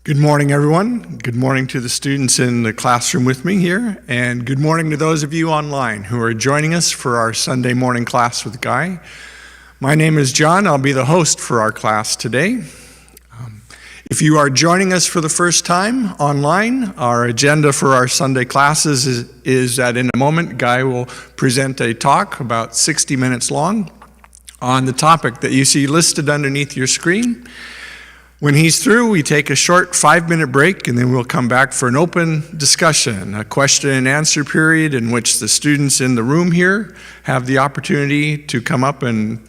Good morning, everyone. Good morning to the students in the classroom with me here, and good morning to those of you online who are joining us for our Sunday morning class with Guy. My name is John. I'll be the host for our class today. If you are joining us for the first time online, our agenda for our Sunday classes is that in a moment, Guy will present a talk about 60 minutes long on the topic that you see listed underneath your screen. When he's through, we take a short 5-minute break, and then we'll come back for an open discussion, a question and answer period in which the students in the room here have the opportunity to come up and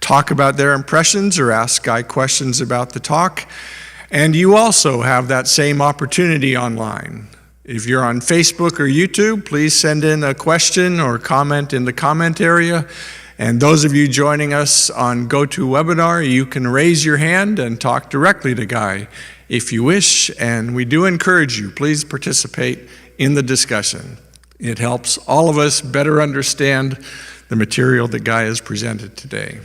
talk about their impressions or ask Guy questions about the talk. And you also have that same opportunity online. If you're on Facebook or YouTube, please send in a question or comment in the comment area. And those of you joining us on GoToWebinar, you can raise your hand and talk directly to Guy if you wish. And we do encourage you, please participate in the discussion. It helps all of us better understand the material that Guy has presented today.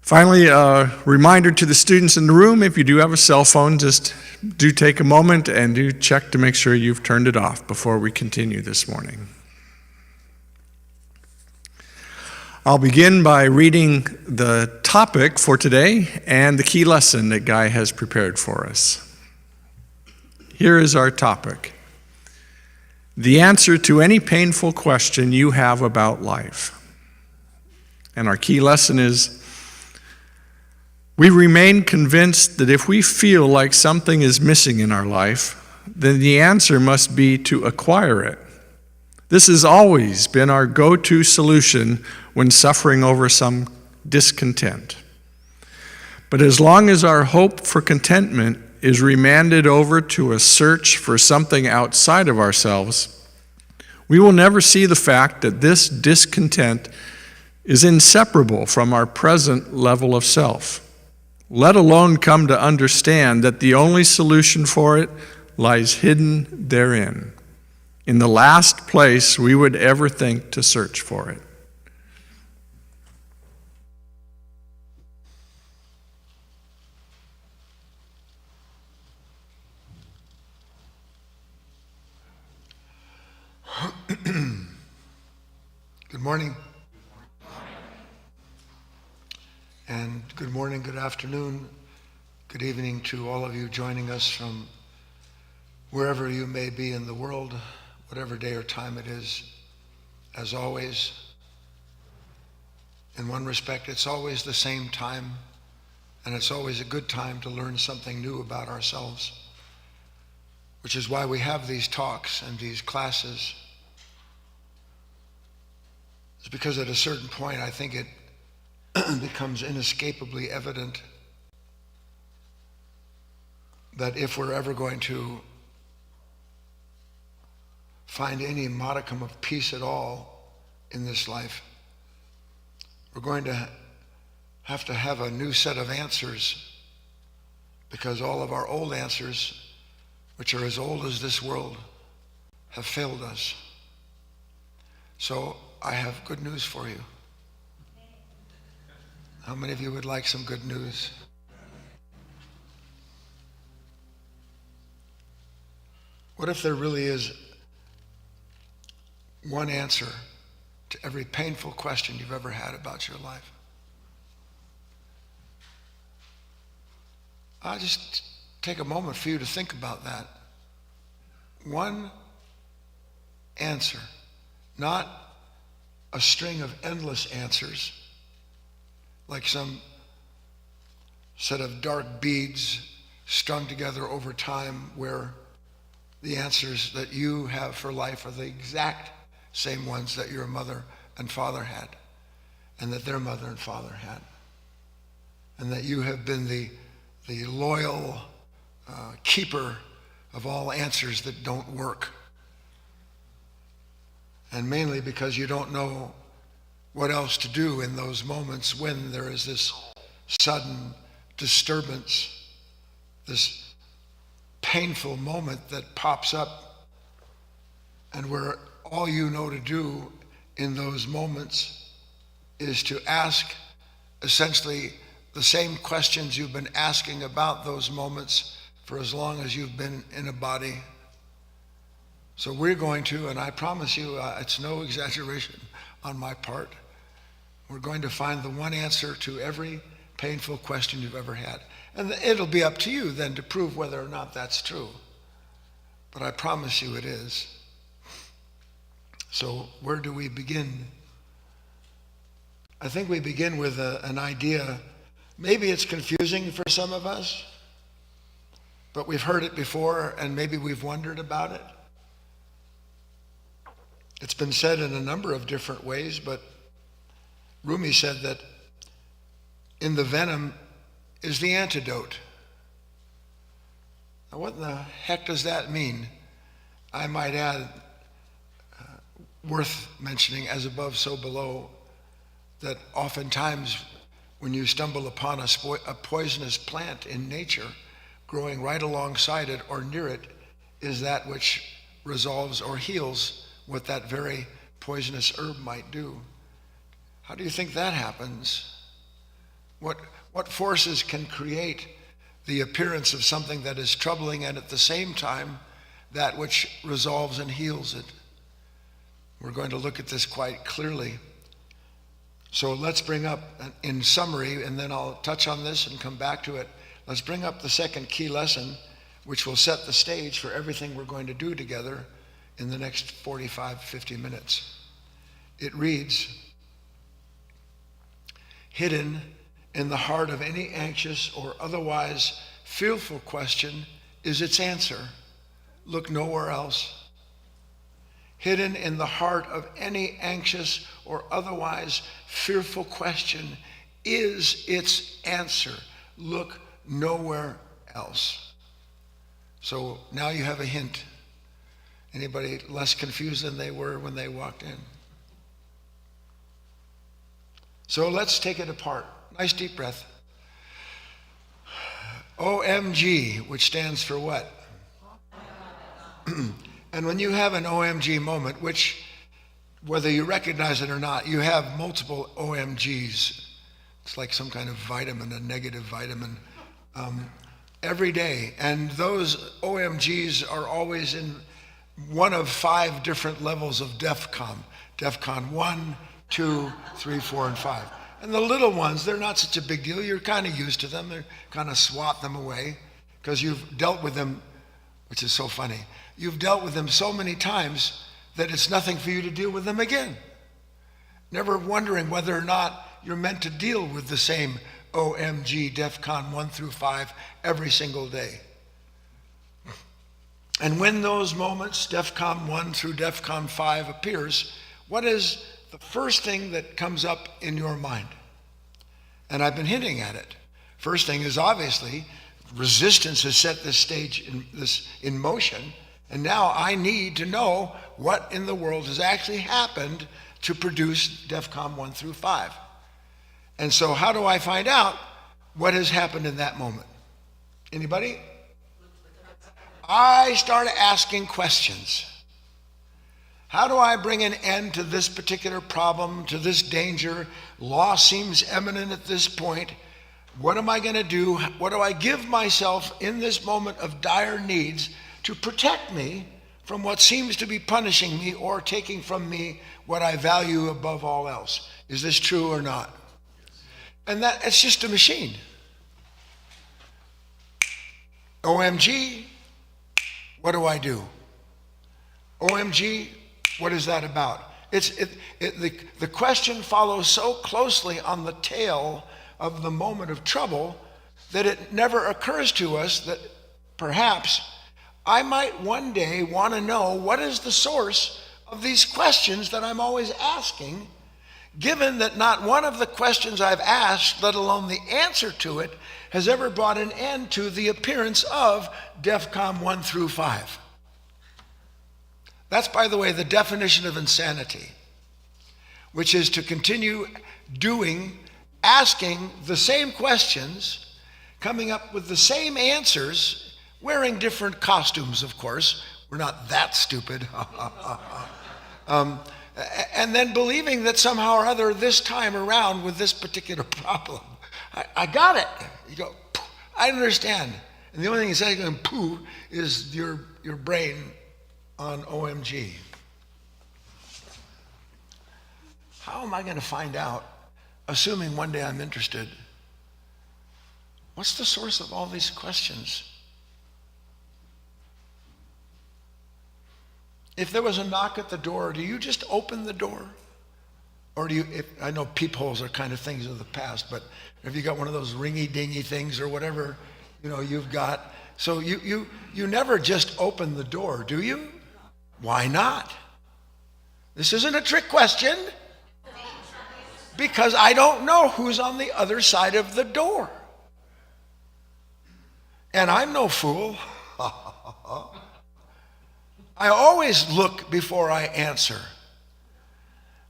Finally, a reminder to the students in the room, if you do have a cell phone, just do take a moment and do check to make sure you've turned it off before we continue this morning. I'll begin by reading the topic for today and the key lesson that Guy has prepared for us. Here is our topic: the answer to any painful question you have about life. And our key lesson is, we remain convinced that if we feel like something is missing in our life, then the answer must be to acquire it. This has always been our go-to solution when suffering over some discontent. But as long as our hope for contentment is remanded over to a search for something outside of ourselves, we will never see the fact that this discontent is inseparable from our present level of self, let alone come to understand that the only solution for it lies hidden therein, in the last place we would ever think to search for it. Good morning. And good morning, good afternoon, good evening to all of you joining us from wherever you may be in the world, whatever day or time it is. As always, in one respect, it's always the same time, and it's always a good time to learn something new about ourselves, which is why we have these talks and these classes. It's because at a certain point, I think it becomes inescapably evident that if we're ever going to find any modicum of peace at all in this life, we're going to have a new set of answers, because all of our old answers, which are as old as this world, have failed us. So I have good news for you. How many of you would like some good news? What if there really is one answer to every painful question you've ever had about your life? I'll just take a moment for you to think about that. One answer, not a string of endless answers, like some set of dark beads strung together over time, where the answers that you have for life are the exact same ones that your mother and father had, and that their mother and father had, and that you have been the loyal keeper of all answers that don't work. And mainly because you don't know what else to do in those moments when there is this sudden disturbance, this painful moment that pops up, and where all you know to do in those moments is to ask essentially the same questions you've been asking about those moments for as long as you've been in a body. So we're going to, and I promise you, it's no exaggeration on my part, we're going to find the one answer to every painful question you've ever had. And it'll be up to you then to prove whether or not that's true. But I promise you it is. So where do we begin? I think we begin with an idea. Maybe it's confusing for some of us, but we've heard it before and maybe we've wondered about it. It's been said in a number of different ways, but Rumi said that in the venom is the antidote. Now, what in the heck does that mean? I might add, worth mentioning, as above, so below, that oftentimes when you stumble upon a poisonous plant in nature, growing right alongside it or near it is that which resolves or heals what that very poisonous herb might do. How do you think that happens? What forces can create the appearance of something that is troubling and at the same time that which resolves and heals it? We're going to look at this quite clearly. So let's bring up, in summary, and then I'll touch on this and come back to it. Let's bring up the second key lesson, which will set the stage for everything we're going to do together in the next 45, 50 minutes. It reads, hidden in the heart of any anxious or otherwise fearful question is its answer. Look nowhere else. Hidden in the heart of any anxious or otherwise fearful question is its answer. Look nowhere else. So now you have a hint. Anybody less confused than they were when they walked in? So let's take it apart. Nice deep breath. OMG, which stands for what? And when you have an OMG moment, which, whether you recognize it or not, you have multiple OMGs. It's like some kind of vitamin, a negative vitamin, every day. And those OMGs are always in one of 5 different levels of DEFCON. DEFCON 1, 2, 3, 4, and 5. And the little ones, they're not such a big deal. You're kind of used to them. They're kind of swat them away because you've dealt with them, which is so funny. You've dealt with them so many times that it's nothing for you to deal with them again. Never wondering whether or not you're meant to deal with the same OMG, DEFCON 1 through 5, every single day. And when those moments, DEFCON 1 through DEFCON 5, appears, what is the first thing that comes up in your mind? And I've been hinting at it. First thing is obviously resistance has set this stage in motion, and now I need to know what in the world has actually happened to produce DEFCON 1 through 5. And so how do I find out what has happened in that moment? Anybody? I start asking questions. How do I bring an end to this particular problem, to this danger? Loss seems imminent at this point. What am I going to do? What do I give myself in this moment of dire needs to protect me from what seems to be punishing me or taking from me what I value above all else? Is this true or not? And that it's just a machine. OMG, what do I do? OMG, what is that about? The question follows so closely on the tail of the moment of trouble that it never occurs to us that perhaps I might one day want to know what is the source of these questions that I'm always asking, given that not one of the questions I've asked, let alone the answer to it, has ever brought an end to the appearance of DEFCON 1 through 5. That's, by the way, the definition of insanity, which is to continue asking the same questions, coming up with the same answers, wearing different costumes, of course. We're not that stupid. And then believing that somehow or other this time around with this particular problem, I got it. You go, I understand. And the only thing that's going poo is your brain on OMG. How am I going to find out, assuming one day I'm interested, what's the source of all these questions? If there was a knock at the door, do you just open the door? Or do you, I know peepholes are kind of things of the past, but have you got one of those ringy-dingy things or whatever, you've got? So you never just open the door, do you? Why not? This isn't a trick question. Because I don't know who's on the other side of the door. And I'm no fool. I always look before I answer.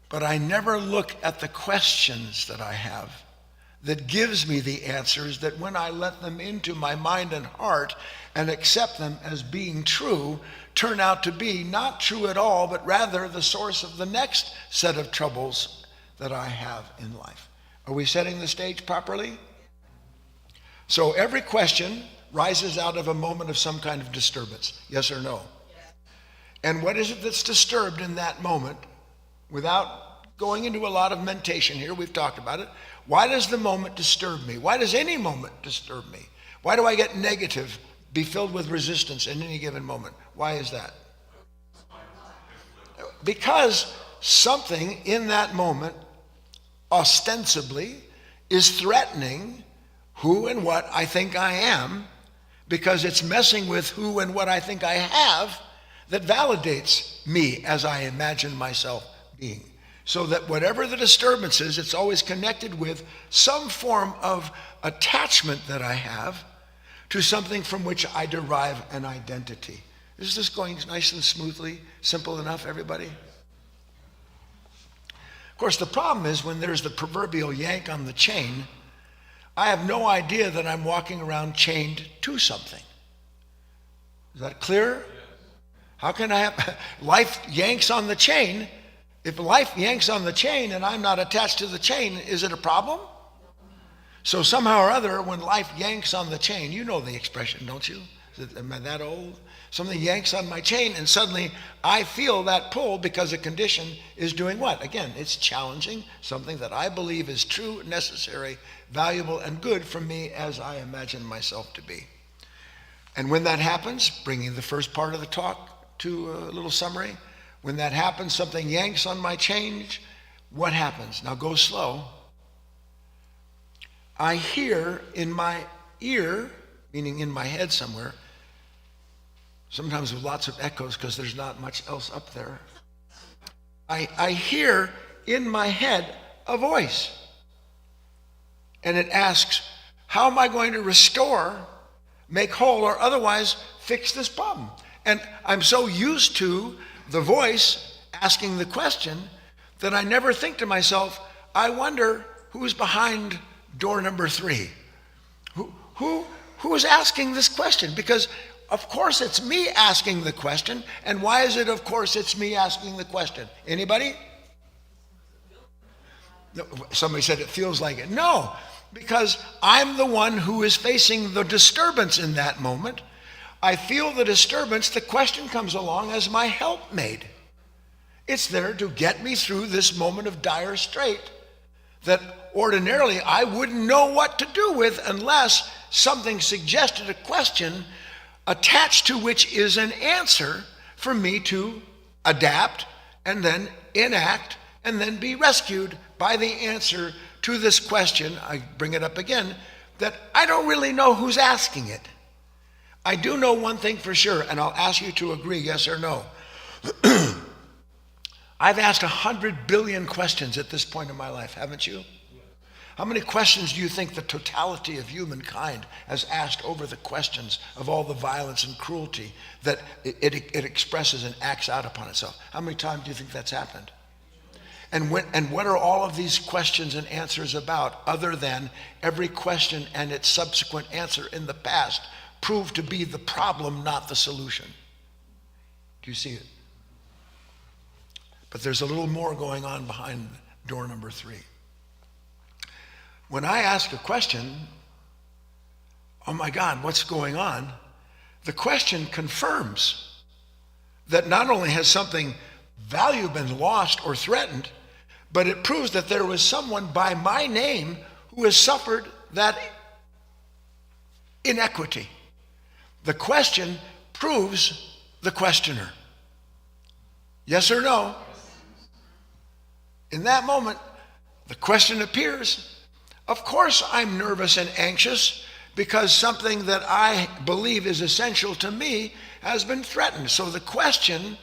But I never look at the questions that I have that gives me the answers that when I let them into my mind and heart and accept them as being true, turn out to be not true at all, but rather the source of the next set of troubles that I have in life. Are we setting the stage properly? So every question rises out of a moment of some kind of disturbance, yes or no? Yes. And what is it that's disturbed in that moment? Without going into a lot of mentation here, we've talked about it. Why does the moment disturb me? Why does any moment disturb me? Why do I get negative, be filled with resistance in any given moment? Why is that? Because something in that moment ostensibly is threatening who and what I think I am, because it's messing with who and what I think I have that validates me as I imagine myself being. So that whatever the disturbance is, it's always connected with some form of attachment that I have to something from which I derive an identity. Is this going nice and smoothly? Simple enough, everybody? Of course, the problem is when there's the proverbial yank on the chain, I have no idea that I'm walking around chained to something. Is that clear? How can I have, life yanks on the chain. If life yanks on the chain and I'm not attached to the chain, is it a problem? So somehow or other, when life yanks on the chain, you know the expression, don't you? Am I that old? Something yanks on my chain and suddenly I feel that pull because a condition is doing what? Again, it's challenging something that I believe is true, necessary, valuable, and good for me as I imagine myself to be. And when that happens, bringing the first part of the talk to a little summary, when that happens, something yanks on my chain, what happens? Now go slow. I hear in my ear, meaning in my head somewhere, sometimes with lots of echoes because there's not much else up there. I hear in my head a voice. And it asks, how am I going to restore, make whole, or otherwise fix this problem? And I'm so used to the voice asking the question that I never think to myself, I wonder who's behind door number 3. Who is asking this question? Because of course it's me asking the question. And why is it of course it's me asking the question? Anybody? Somebody said it feels like it. No, because I'm the one who is facing the disturbance in that moment. I feel the disturbance. The question comes along as my helpmate. It's there to get me through this moment of dire strait that ordinarily I wouldn't know what to do with unless something suggested a question attached to which is an answer for me to adapt and then enact and then be rescued by the answer to this question. I bring it up again, that I don't really know who's asking it. I do know one thing for sure, and I'll ask you to agree, yes or no. I've asked 100 billion questions at this point in my life, haven't you? How many questions do you think the totality of humankind has asked over the questions of all the violence and cruelty that it expresses and acts out upon itself? How many times do you think that's happened? And what are all of these questions and answers about, other than every question and its subsequent answer in the past proved to be the problem, not the solution? Do you see it? But there's a little more going on behind door number 3. When I ask a question, oh my God, what's going on? The question confirms that not only has something value been lost or threatened, but it proves that there was someone by my name who has suffered that inequity. The question proves the questioner. Yes or no? In that moment, the question appears. Of course I'm nervous and anxious because something that I believe is essential to me has been threatened. So the question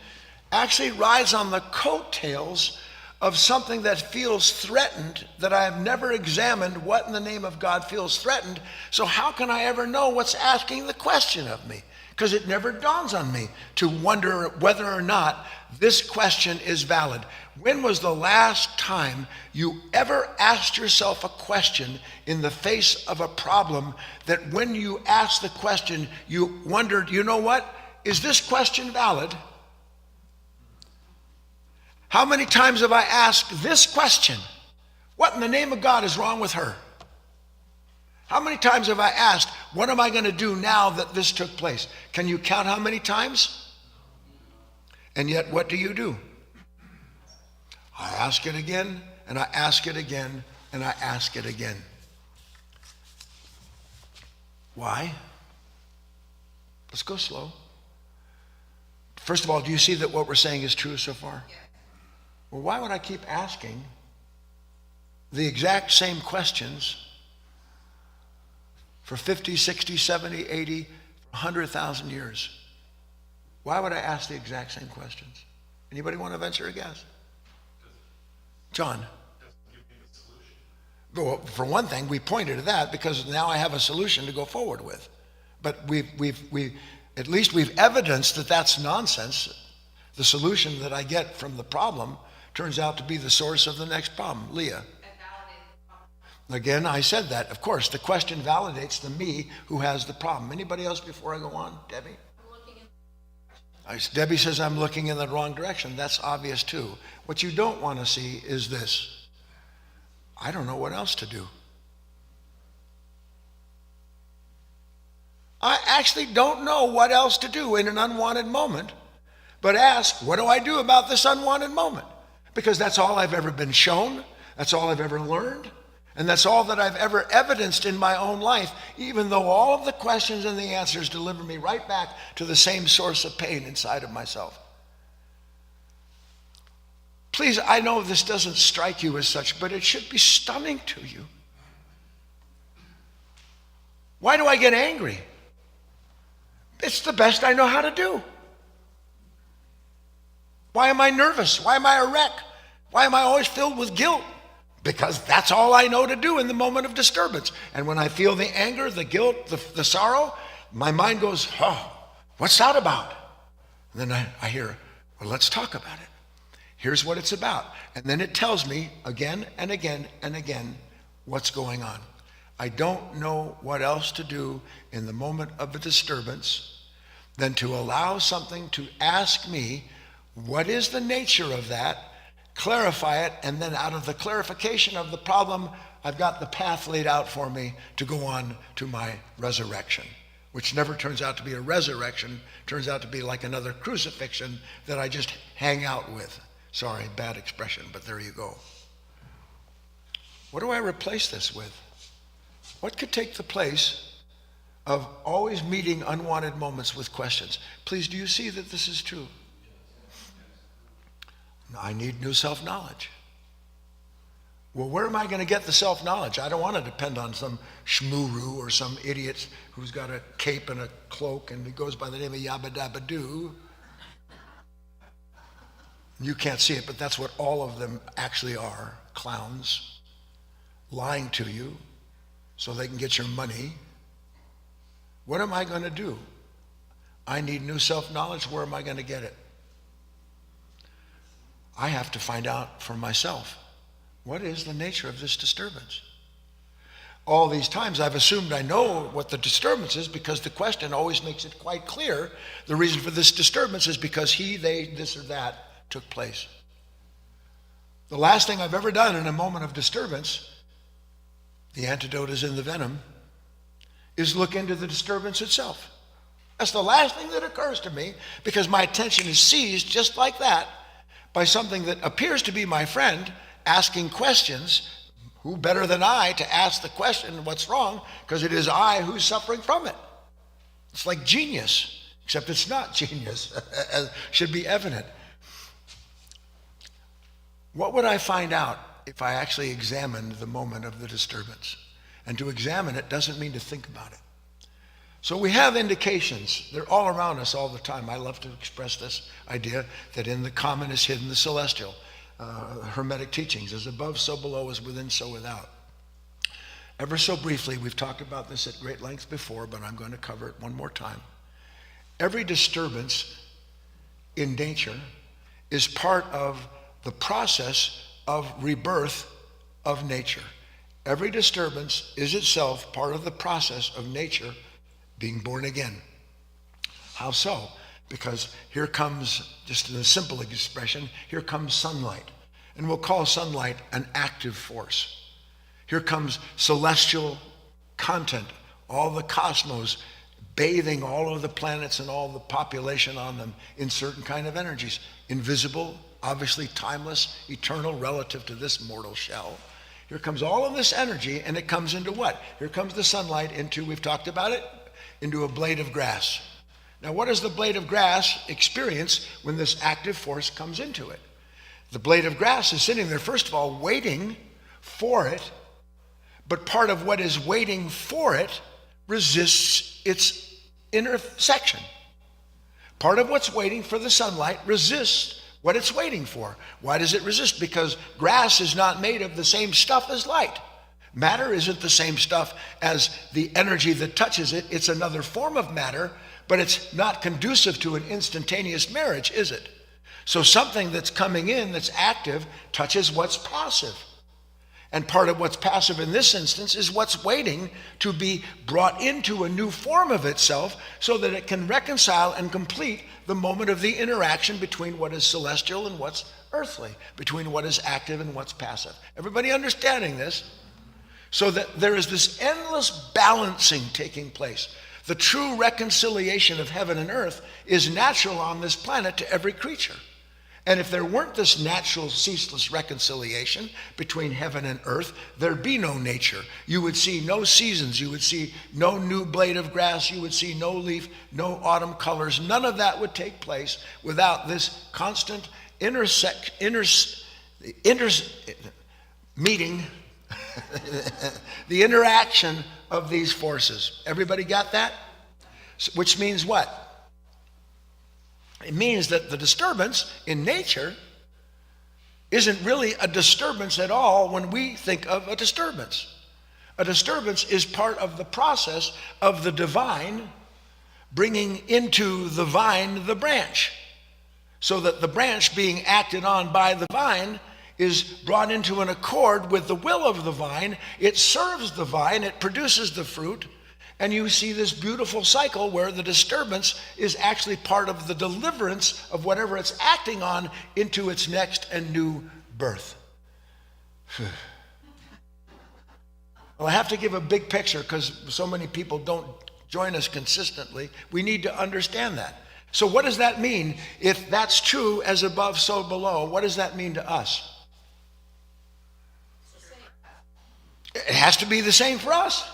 actually rides on the coattails of something that feels threatened, that I have never examined what in the name of God feels threatened. So how can I ever know what's asking the question of me? Because it never dawns on me to wonder whether or not this question is valid. When was the last time you ever asked yourself a question in the face of a problem that when you asked the question, you wondered, you know what? Is this question valid? How many times have I asked this question? What in the name of God is wrong with her? How many times have I asked, what am I going to do now that this took place? Can you count how many times? And yet, what do? I ask it again, and I ask it again, and I ask it again. Why? Let's go slow. First of all, do you see that what we're saying is true so far? Yeah. Well, why would I keep asking the exact same questions for 50, 60, 70, 80, 100,000 years? Why would I ask the exact same questions? Anybody want to venture a guess? John? Well, for one thing, we pointed to that because now I have a solution to go forward with. But we've at least we've evidenced that that's nonsense. The solution that I get from the problem turns out to be the source of the next problem. Leah? Again, I said that. Of course, the question validates the me who has the problem. Anybody else before I go on? Debbie? Debbie says I'm looking in the wrong direction. That's obvious too. What you don't want to see is this. I don't know what else to do. I actually don't know what else to do in an unwanted moment, but ask, what do I do about this unwanted moment? Because that's all I've ever been shown. That's all I've ever learned. And that's all that I've ever evidenced in my own life, even though all of the questions and the answers deliver me right back to the same source of pain inside of myself. Please, I know this doesn't strike you as such, but it should be stunning to you. Why do I get angry? It's the best I know how to do. Why am I nervous? Why am I a wreck? Why am I always filled with guilt? Because that's all I know to do in the moment of disturbance. And when I feel the anger, the guilt, the sorrow, my mind goes, oh, what's that about? And then I hear, well, let's talk about it. Here's what it's about. And then it tells me again and again and again what's going on. I don't know what else to do in the moment of a disturbance than to allow something to ask me, what is the nature of that? Clarify it, and then out of the clarification of the problem, I've got the path laid out for me to go on to my resurrection, which never turns out to be a resurrection, turns out to be like another crucifixion that I just hang out with. Sorry, bad expression, but there you go. What do I replace this with? What could take the place of always meeting unwanted moments with questions? Please, do you see that this is true? I need new self-knowledge. Well, where am I going to get the self-knowledge? I don't want to depend on some shmuru or some idiot who's got a cape and a cloak and he goes by the name of Yabba Dabba Doo. You can't see it, but that's what all of them actually are. Clowns lying to you so they can get your money. What am I going to do? I need new self-knowledge. Where am I going to get it? I have to find out for myself, what is the nature of this disturbance? All these times I've assumed I know what the disturbance is because the question always makes it quite clear. The reason for this disturbance is because he, they, this or that took place. The last thing I've ever done in a moment of disturbance, the antidote is in the venom, is look into the disturbance itself. That's the last thing that occurs to me, because my attention is seized just like that by something that appears to be my friend asking questions. Who better than I to ask the question, what's wrong? Because it is I who's suffering from it. It's like genius, except it's not genius, as should be evident. What would I find out if I actually examined the moment of the disturbance? And to examine it doesn't mean to think about it. So we have indications. They're all around us all the time. I love to express this idea that in the common is hidden the celestial. Hermetic teachings, as above, so below, as within, so without. Ever so briefly, we've talked about this at great length before, but I'm going to cover it one more time. Every disturbance in nature is part of the process of rebirth of nature. Every disturbance is itself part of the process of nature being born again. How so? Because here comes, just in a simple expression, here comes sunlight. And we'll call sunlight an active force. Here comes celestial content, all the cosmos bathing all of the planets and all the population on them in certain kind of energies. Invisible, obviously timeless, eternal, relative to this mortal shell. Here comes all of this energy, and it comes into what? Here comes the sunlight into, we've talked about it, into a blade of grass. Now, what does the blade of grass experience when this active force comes into it? The blade of grass is sitting there, first of all, waiting for it, but part of what is waiting for it resists its intersection. Part of what's waiting for the sunlight resists what it's waiting for. Why does it resist? Because grass is not made of the same stuff as light. Matter isn't the same stuff as the energy that touches it. It's another form of matter, but it's not conducive to an instantaneous marriage, is it? So something that's coming in that's active touches what's passive. And part of what's passive in this instance is what's waiting to be brought into a new form of itself so that it can reconcile and complete the moment of the interaction between what is celestial and what's earthly, between what is active and what's passive. Everybody understanding this? So that there is this endless balancing taking place. The true reconciliation of heaven and earth is natural on this planet to every creature. And if there weren't this natural, ceaseless reconciliation between heaven and earth, there'd be no nature. You would see no seasons. You would see no new blade of grass. You would see no leaf, no autumn colors. None of that would take place without this constant meeting, the interaction of these forces. Everybody got that? Which means what? It means that the disturbance in nature isn't really a disturbance at all when we think of a disturbance. A disturbance is part of the process of the divine bringing into the vine the branch, so that the branch being acted on by the vine is brought into an accord with the will of the vine. It serves the vine, it produces the fruit, and you see this beautiful cycle where the disturbance is actually part of the deliverance of whatever it's acting on into its next and new birth. Well, I have to give a big picture because so many people don't join us consistently. We need to understand that. So what does that mean? If that's true, as above, so below, what does that mean to us? It has to be the same for us.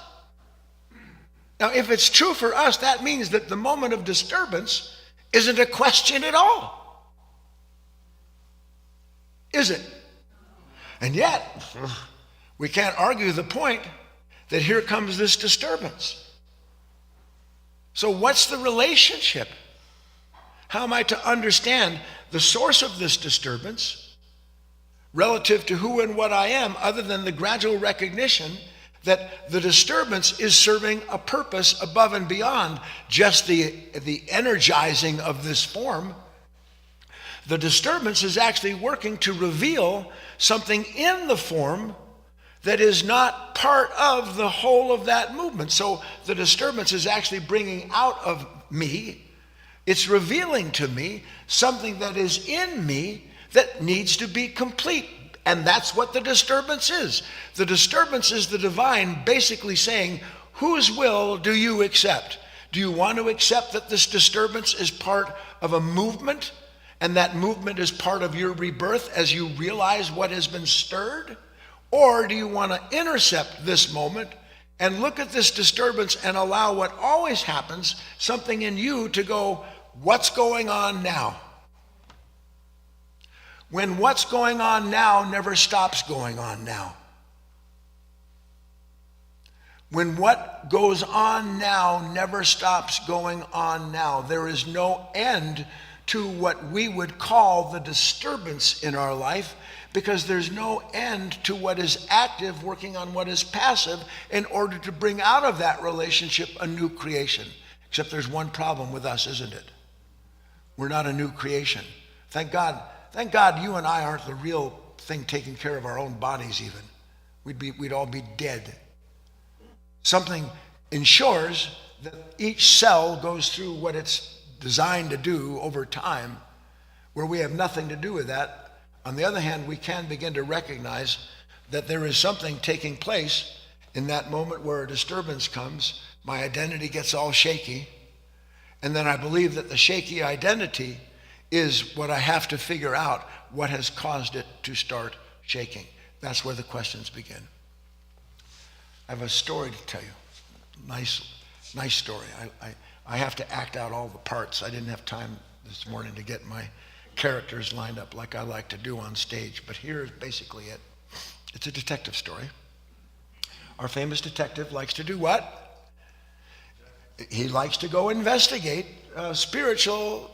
Now, if it's true for us, that means that the moment of disturbance isn't a question at all. Is it? And yet, we can't argue the point that here comes this disturbance. So what's the relationship? How am I to understand the source of this disturbance relative to who and what I am, other than the gradual recognition that the disturbance is serving a purpose above and beyond just the energizing of this form? The disturbance is actually working to reveal something in the form that is not part of the whole of that movement. So the disturbance is actually bringing out of me, it's revealing to me something that is in me that needs to be complete. And that's what the disturbance is. The disturbance is the divine basically saying, Whose will do you accept? Do you want to accept that this disturbance is part of a movement, and that movement is part of your rebirth as you realize what has been stirred? Or do you want to intercept this moment and look at this disturbance and allow what always happens, something in you to go, what's going on now? When what's going on now never stops going on now. When what goes on now never stops going on now. There is no end to what we would call the disturbance in our life, because there's no end to what is active working on what is passive in order to bring out of that relationship a new creation. Except there's one problem with us, isn't it? We're not a new creation. Thank God you and I aren't the real thing taking care of our own bodies even. We'd all be dead. Something ensures that each cell goes through what it's designed to do over time, where we have nothing to do with that. On the other hand, we can begin to recognize that there is something taking place in that moment where a disturbance comes. My identity gets all shaky, and then I believe that the shaky identity is what I have to figure out, what has caused it to start shaking. That's where the questions begin. I have a story to tell you. Nice story. I have to act out all the parts. I didn't have time this morning to get my characters lined up like I like to do on stage, but here's basically it. It's a detective story. Our famous detective likes to do what? He likes to go investigate spiritual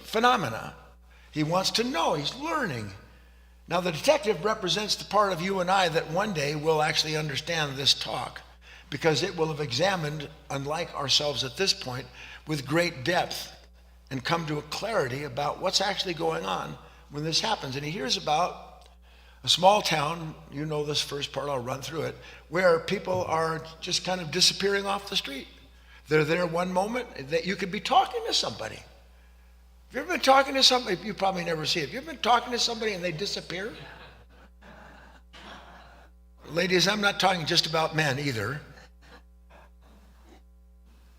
phenomena. He wants to know. He's learning. Now, the detective represents the part of you and I that one day will actually understand this talk, because it will have examined, unlike ourselves at this point, with great depth and come to a clarity about what's actually going on when this happens. And he hears about a small town, you know this first part, I'll run through it, where people are just kind of disappearing off the street. They're there one moment that you could be talking to somebody. Have you ever been talking to somebody? You probably never see it. Have you ever been talking to somebody and they disappear? Ladies, I'm not talking just about men either.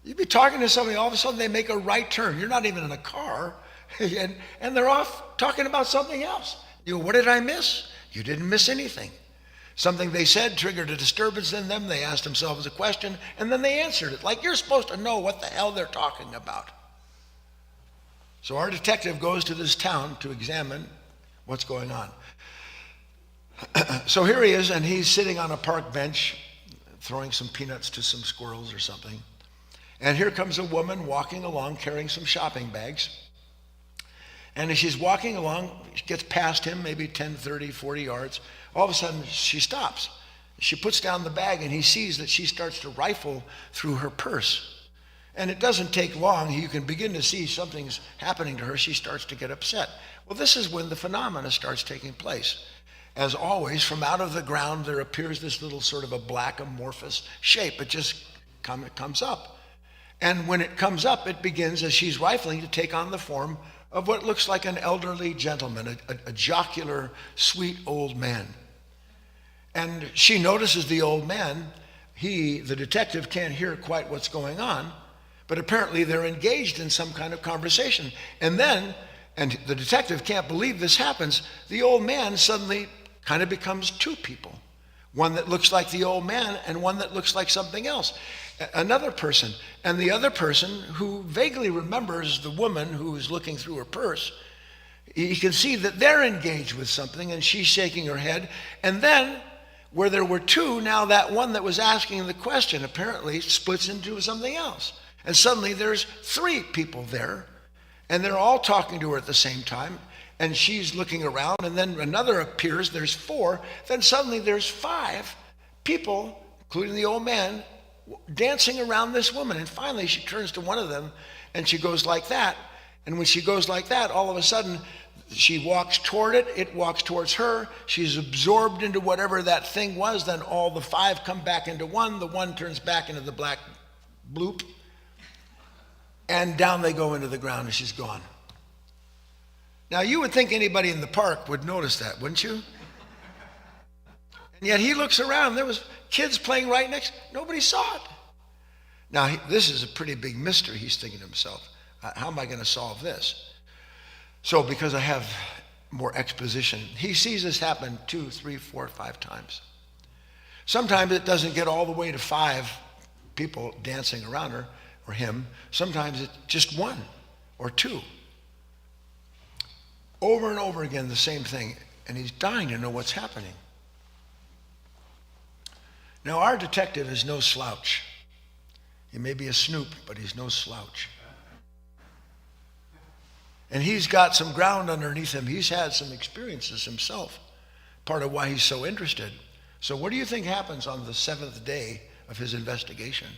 You'd be talking to somebody, all of a sudden they make a right turn. You're not even in a car, and they're off talking about something else. You go, what did I miss? You didn't miss anything. Something they said triggered a disturbance in them. They asked themselves a question, and then they answered it. Like you're supposed to know what the hell they're talking about. So our detective goes to this town to examine what's going on. So here he is, and he's sitting on a park bench, throwing some peanuts to some squirrels or something. And here comes a woman walking along, carrying some shopping bags. And as she's walking along, she gets past him, maybe 10, 30, 40 yards. All of a sudden, she stops. She puts down the bag, and he sees that she starts to rifle through her purse. And it doesn't take long. You can begin to see something's happening to her. She starts to get upset. Well, this is when the phenomena starts taking place. As always, from out of the ground, there appears this little sort of a black amorphous shape. It just comes up. And when it comes up, it begins, as she's rifling, to take on the form of what looks like an elderly gentleman, a jocular, sweet old man. And she notices the old man. The detective, can't hear quite what's going on, but apparently they're engaged in some kind of conversation. And then, and the detective can't believe this happens, the old man suddenly kind of becomes two people. One that looks like the old man and one that looks like something else. Another person. And the other person, who vaguely remembers the woman who's looking through her purse, you can see that they're engaged with something, and she's shaking her head. And then, where there were two, now that one that was asking the question apparently splits into something else. And suddenly there's three people there, and they're all talking to her at the same time, and she's looking around, and then another appears, there's four, then suddenly there's five people, including the old man, dancing around this woman. And finally she turns to one of them, and she goes like that. And when she goes like that, all of a sudden she walks toward it, it walks towards her, she's absorbed into whatever that thing was, then all the five come back into one, the one turns back into the black bloop, and down they go into the ground, and she's gone. Now, you would think anybody in the park would notice that, wouldn't you? And yet he looks around. There was kids playing right next. Nobody saw it. Now, this is a pretty big mystery, he's thinking to himself. How am I going to solve this? So because I have more exposition, he sees this happen 2, 3, 4, 5 times. Sometimes it doesn't get all the way to 5 people dancing around her or him. Sometimes it's just 1 or 2. Over and over again, the same thing. And he's dying to know what's happening. Now, our detective is no slouch. He may be a snoop, but he's no slouch. And he's got some ground underneath him. He's had some experiences himself, part of why he's so interested. So what do you think happens on the 7th day of his investigation?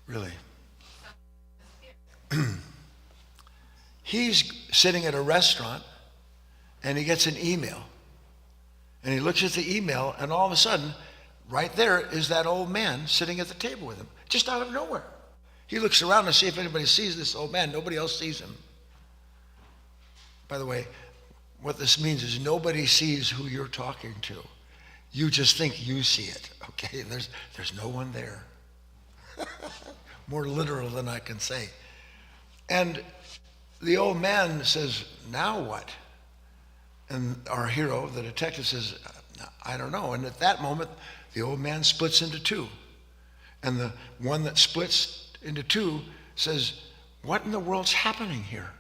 Really? He's sitting at a restaurant, and he gets an email. And he looks at the email, and all of a sudden, right there is that old man sitting at the table with him, just out of nowhere. He looks around to see if anybody sees this old man. Nobody else sees him. By the way, what this means is nobody sees who you're talking to. You just think you see it, okay? There's no one there. More literal than I can say. And the old man says, now what? And our hero, the detective, says, I don't know. And at that moment, the old man splits into 2. And the one that splits into 2 says, what in the world's happening here?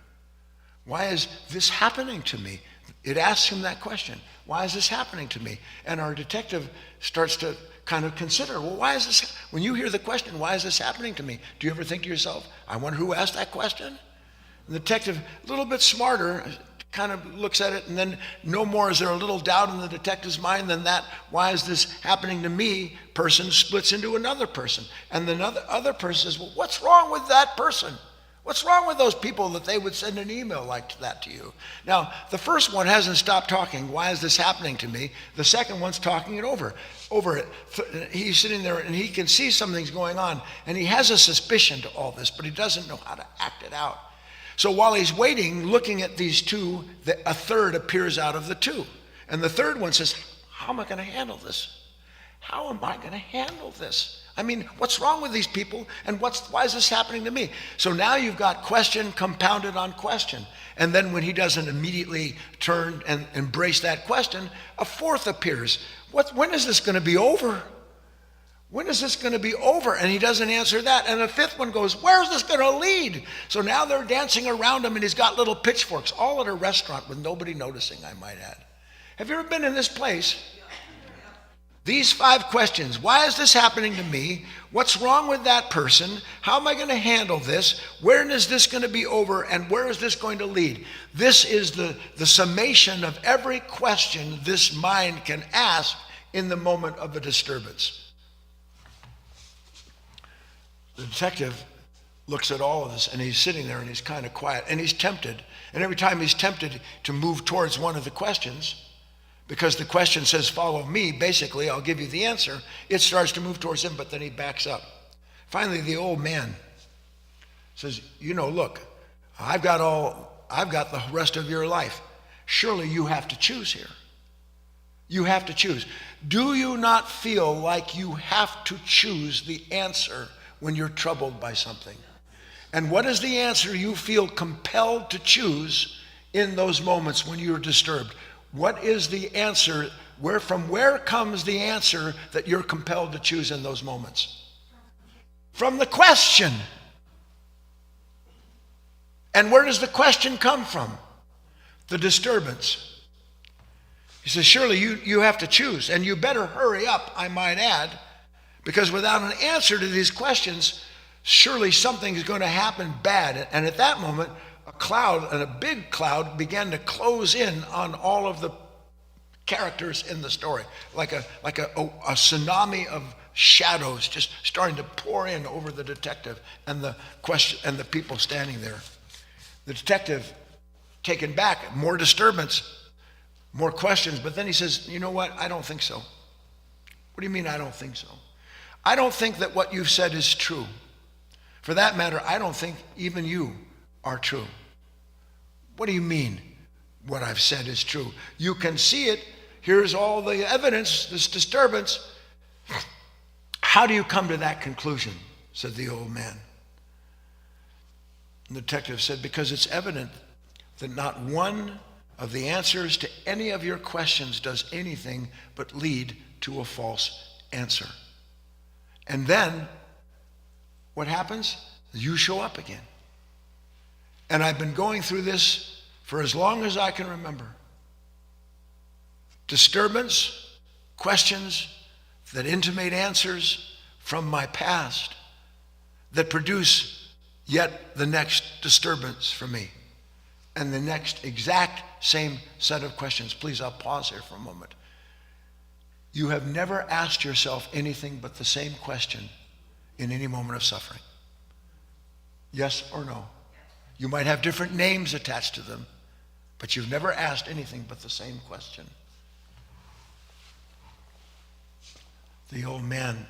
Why is this happening to me? It asks him that question. Why is this happening to me? And our detective starts to kind of consider, well, why is this? When you hear the question, why is this happening to me? Do you ever think to yourself, I wonder who asked that question? And the detective, a little bit smarter, kind of looks at it, and then no more is there a little doubt in the detective's mind than that, why is this happening to me, person splits into another person. And the other person says, well, what's wrong with that person? What's wrong with those people that they would send an email like that to you? Now, the first one hasn't stopped talking, why is this happening to me? The second one's talking it over it. He's sitting there and he can see something's going on, and he has a suspicion to all this, but he doesn't know how to act it out. So while he's waiting, looking at these 2, a third appears out of the 2. And the third one says, how am I going to handle this? How am I going to handle this? I mean, what's wrong with these people? And why is this happening to me? So now you've got question compounded on question. And then when he doesn't immediately turn and embrace that question, a fourth appears. When is this going to be over? When is this going to be over? And he doesn't answer that. And the fifth one goes, where's this going to lead? So now they're dancing around him, and he's got little pitchforks, all at a restaurant with nobody noticing, I might add. Have you ever been in this place? These 5 questions. Why is this happening to me? What's wrong with that person? How am I going to handle this? When is this going to be over? And where is this going to lead? This is the summation of every question this mind can ask in the moment of a disturbance. The detective looks at all of this, and he's sitting there, and he's kind of quiet, and he's tempted. And every time he's tempted to move towards one of the questions, because the question says, follow me, basically, I'll give you the answer, it starts to move towards him, but then he backs up. Finally, the old man says, look, I've got the rest of your life. Surely you have to choose here. You have to choose. Do you not feel like you have to choose the answer when you're troubled by something? And what is the answer you feel compelled to choose in those moments when you're disturbed? What is the answer? From where comes the answer that you're compelled to choose in those moments? From the question. And where does the question come from? The disturbance. He says, surely you have to choose, and you better hurry up, I might add, because without an answer to these questions, surely something is going to happen bad. And at that moment, a big cloud began to close in on all of the characters in the story, like a tsunami of shadows just starting to pour in over the detective and the people standing there. The detective, taken back, more disturbance, more questions, but then he says, you know what? I don't think so. What do you mean I don't think so? I don't think that what you've said is true. For that matter, I don't think even you are true. What do you mean what I've said is true? You can see it. Here's all the evidence, this disturbance. How do you come to that conclusion? Said the old man. And the detective said, because it's evident that not one of the answers to any of your questions does anything but lead to a false answer. And then, what happens? You show up again. And I've been going through this for as long as I can remember. Disturbance, questions that intimate answers from my past that produce yet the next disturbance for me. And the next exact same set of questions. Please, I'll pause here for a moment. You have never asked yourself anything but the same question in any moment of suffering. Yes or no? You might have different names attached to them, but you've never asked anything but the same question. The old man,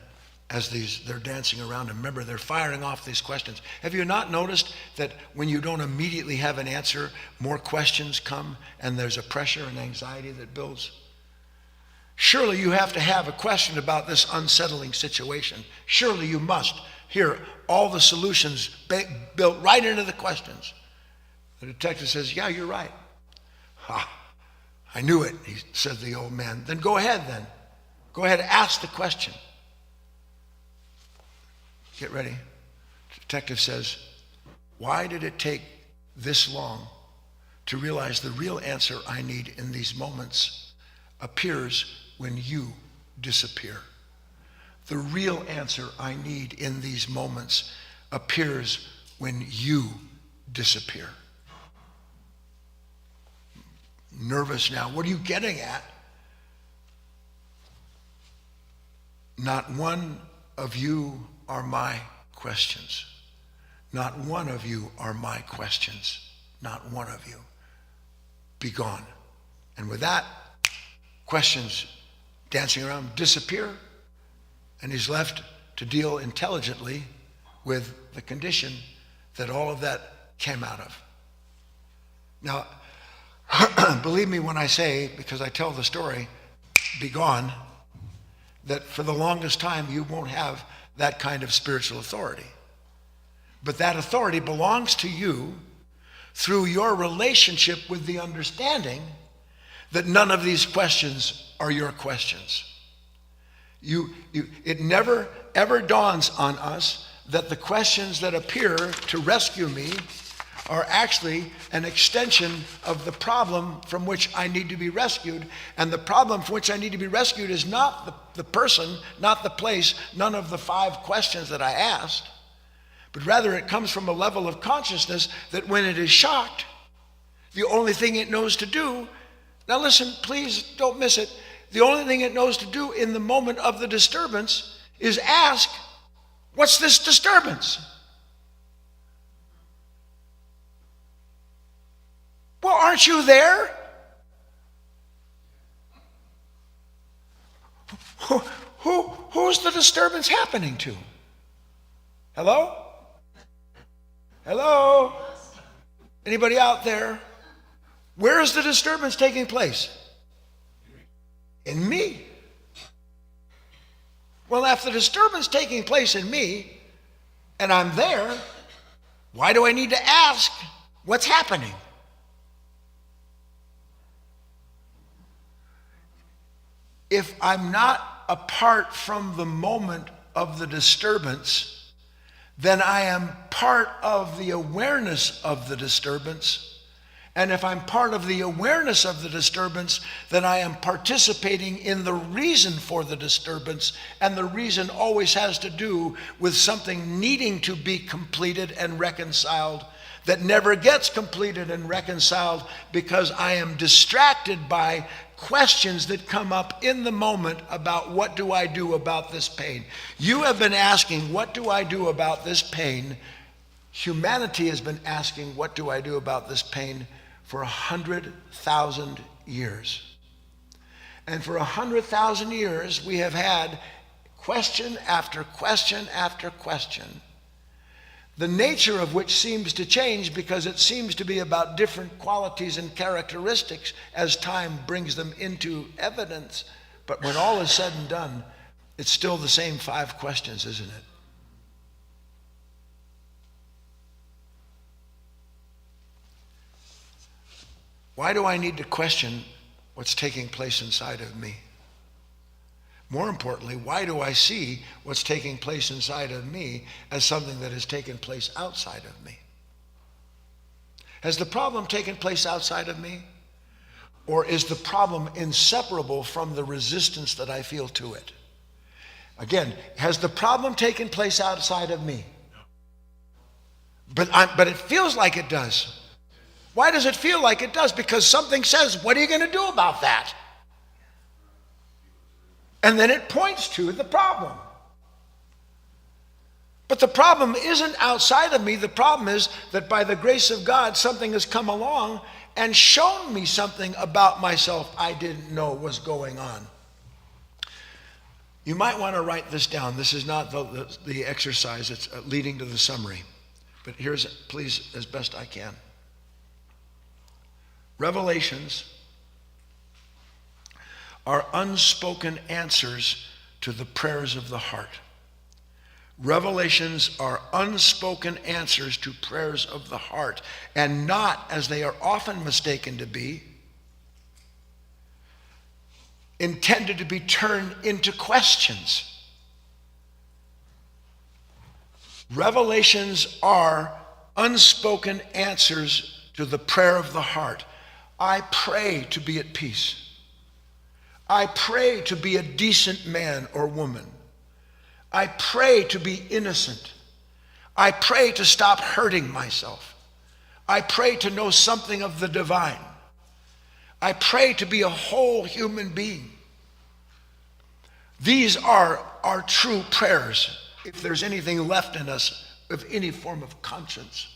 as they're dancing around him, remember, they're firing off these questions. Have you not noticed that when you don't immediately have an answer, more questions come and there's a pressure and anxiety that builds? Surely you have to have a question about this unsettling situation. Surely you must hear all the solutions built right into the questions. The detective says, yeah, you're right. Ha, I knew it, said the old man. Then go ahead then. Go ahead, ask the question. Get ready. The detective says, why did it take this long to realize the real answer I need in these moments appears when you disappear? The real answer I need in these moments appears when you disappear. Nervous now. What are you getting at? Not one of you are my questions. Not one of you are my questions. Not one of you. Be gone. And with that, questions dancing around disappear, and he's left to deal intelligently with the condition that all of that came out of. Now, believe me when I say, because I tell the story, be gone, that for the longest time you won't have that kind of spiritual authority. But that authority belongs to you through your relationship with the understanding that none of these questions are your questions. It never ever dawns on us that the questions that appear to rescue me are actually an extension of the problem from which I need to be rescued. And the problem from which I need to be rescued is not the person, not the place, none of the 5 questions that I asked, but rather it comes from a level of consciousness that when it is shocked, the only thing it knows to do, now listen, please don't miss it, the only thing it knows to do in the moment of the disturbance is ask, what's this disturbance? Well, aren't you there? Who's the disturbance happening to? Hello? Hello? Anybody out there? Where is the disturbance taking place? In me. Well, if the disturbance is taking place in me, and I'm there, why do I need to ask what's happening? If I'm not apart from the moment of the disturbance, then I am part of the awareness of the disturbance. And if I'm part of the awareness of the disturbance, then I am participating in the reason for the disturbance. And the reason always has to do with something needing to be completed and reconciled that never gets completed and reconciled because I am distracted by questions that come up in the moment about what do I do about this pain. You have been asking, what do I do about this pain? Humanity has been asking, what do I do about this pain for 100,000 years. And for 100,000 years, we have had question after question after question the nature of which seems to change because it seems to be about different qualities and characteristics as time brings them into evidence. But when all is said and done, it's still the same 5 questions, isn't it? Why do I need to question what's taking place inside of me? More importantly, why do I see what's taking place inside of me as something that has taken place outside of me? Has the problem taken place outside of me? Or is the problem inseparable from the resistance that I feel to it? Again, has the problem taken place outside of me? But it feels like it does. Why does it feel like it does? Because something says, what are you going to do about that? And then it points to the problem. But the problem isn't outside of me. The problem is that by the grace of God, something has come along and shown me something about myself I didn't know was going on. You might want to write this down. This is not the exercise. It's leading to the summary. But here's, please, as best I can. Revelations are unspoken answers to the prayers of the heart. Revelations are unspoken answers to prayers of the heart, and not, as they are often mistaken to be, intended to be turned into questions. Revelations are unspoken answers to the prayer of the heart. I pray to be at peace. I pray to be a decent man or woman. I pray to be innocent. I pray to stop hurting myself. I pray to know something of the divine. I pray to be a whole human being. These are our true prayers, if there's anything left in us of any form of conscience.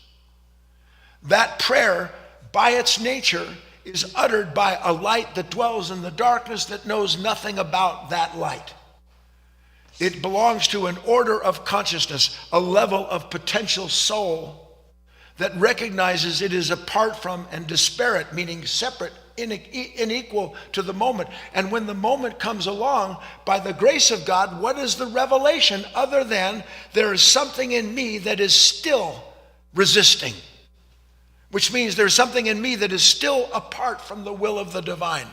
That prayer, by its nature, is uttered by a light that dwells in the darkness that knows nothing about that light. It belongs to an order of consciousness, a level of potential soul that recognizes it is apart from and disparate, meaning separate, unequal to the moment. And when the moment comes along, by the grace of God, what is the revelation other than there is something in me that is still resisting? Which means there's something in me that is still apart from the will of the divine.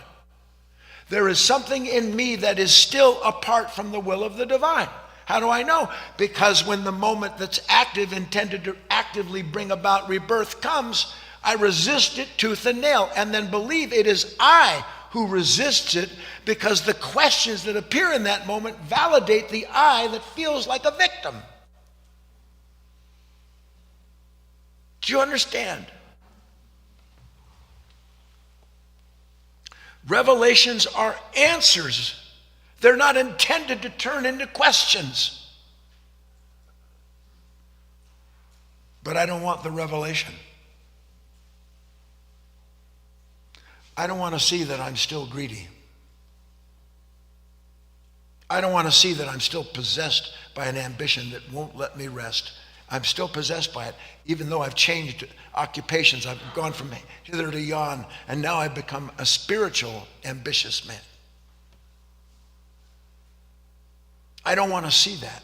There is something in me that is still apart from the will of the divine. How do I know? Because when the moment that's active, intended to actively bring about rebirth comes, I resist it tooth and nail, and then believe it is I who resists it, because the questions that appear in that moment validate the I that feels like a victim. Do you understand? Revelations are answers. They're not intended to turn into questions. But I don't want the revelation. I don't want to see that I'm still greedy. I don't want to see that I'm still possessed by an ambition that won't let me rest. I'm still possessed by it, even though I've changed occupations. I've gone from hither to yon, and now I've become a spiritual, ambitious man. I don't want to see that.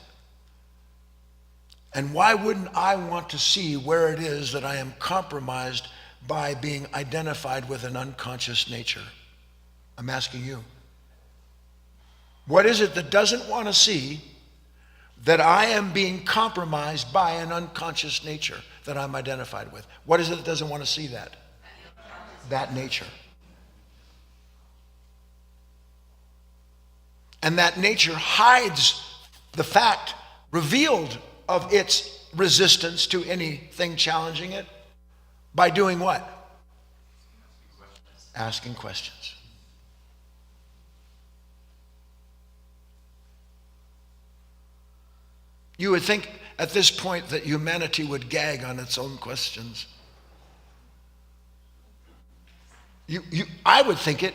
And why wouldn't I want to see where it is that I am compromised by being identified with an unconscious nature? I'm asking you. What is it that doesn't want to see that I am being compromised by an unconscious nature that I'm identified with? What is it that doesn't want to see that? That nature. And that nature hides the fact revealed of its resistance to anything challenging it by doing what? Asking questions. You would think at this point that humanity would gag on its own questions. I would think it.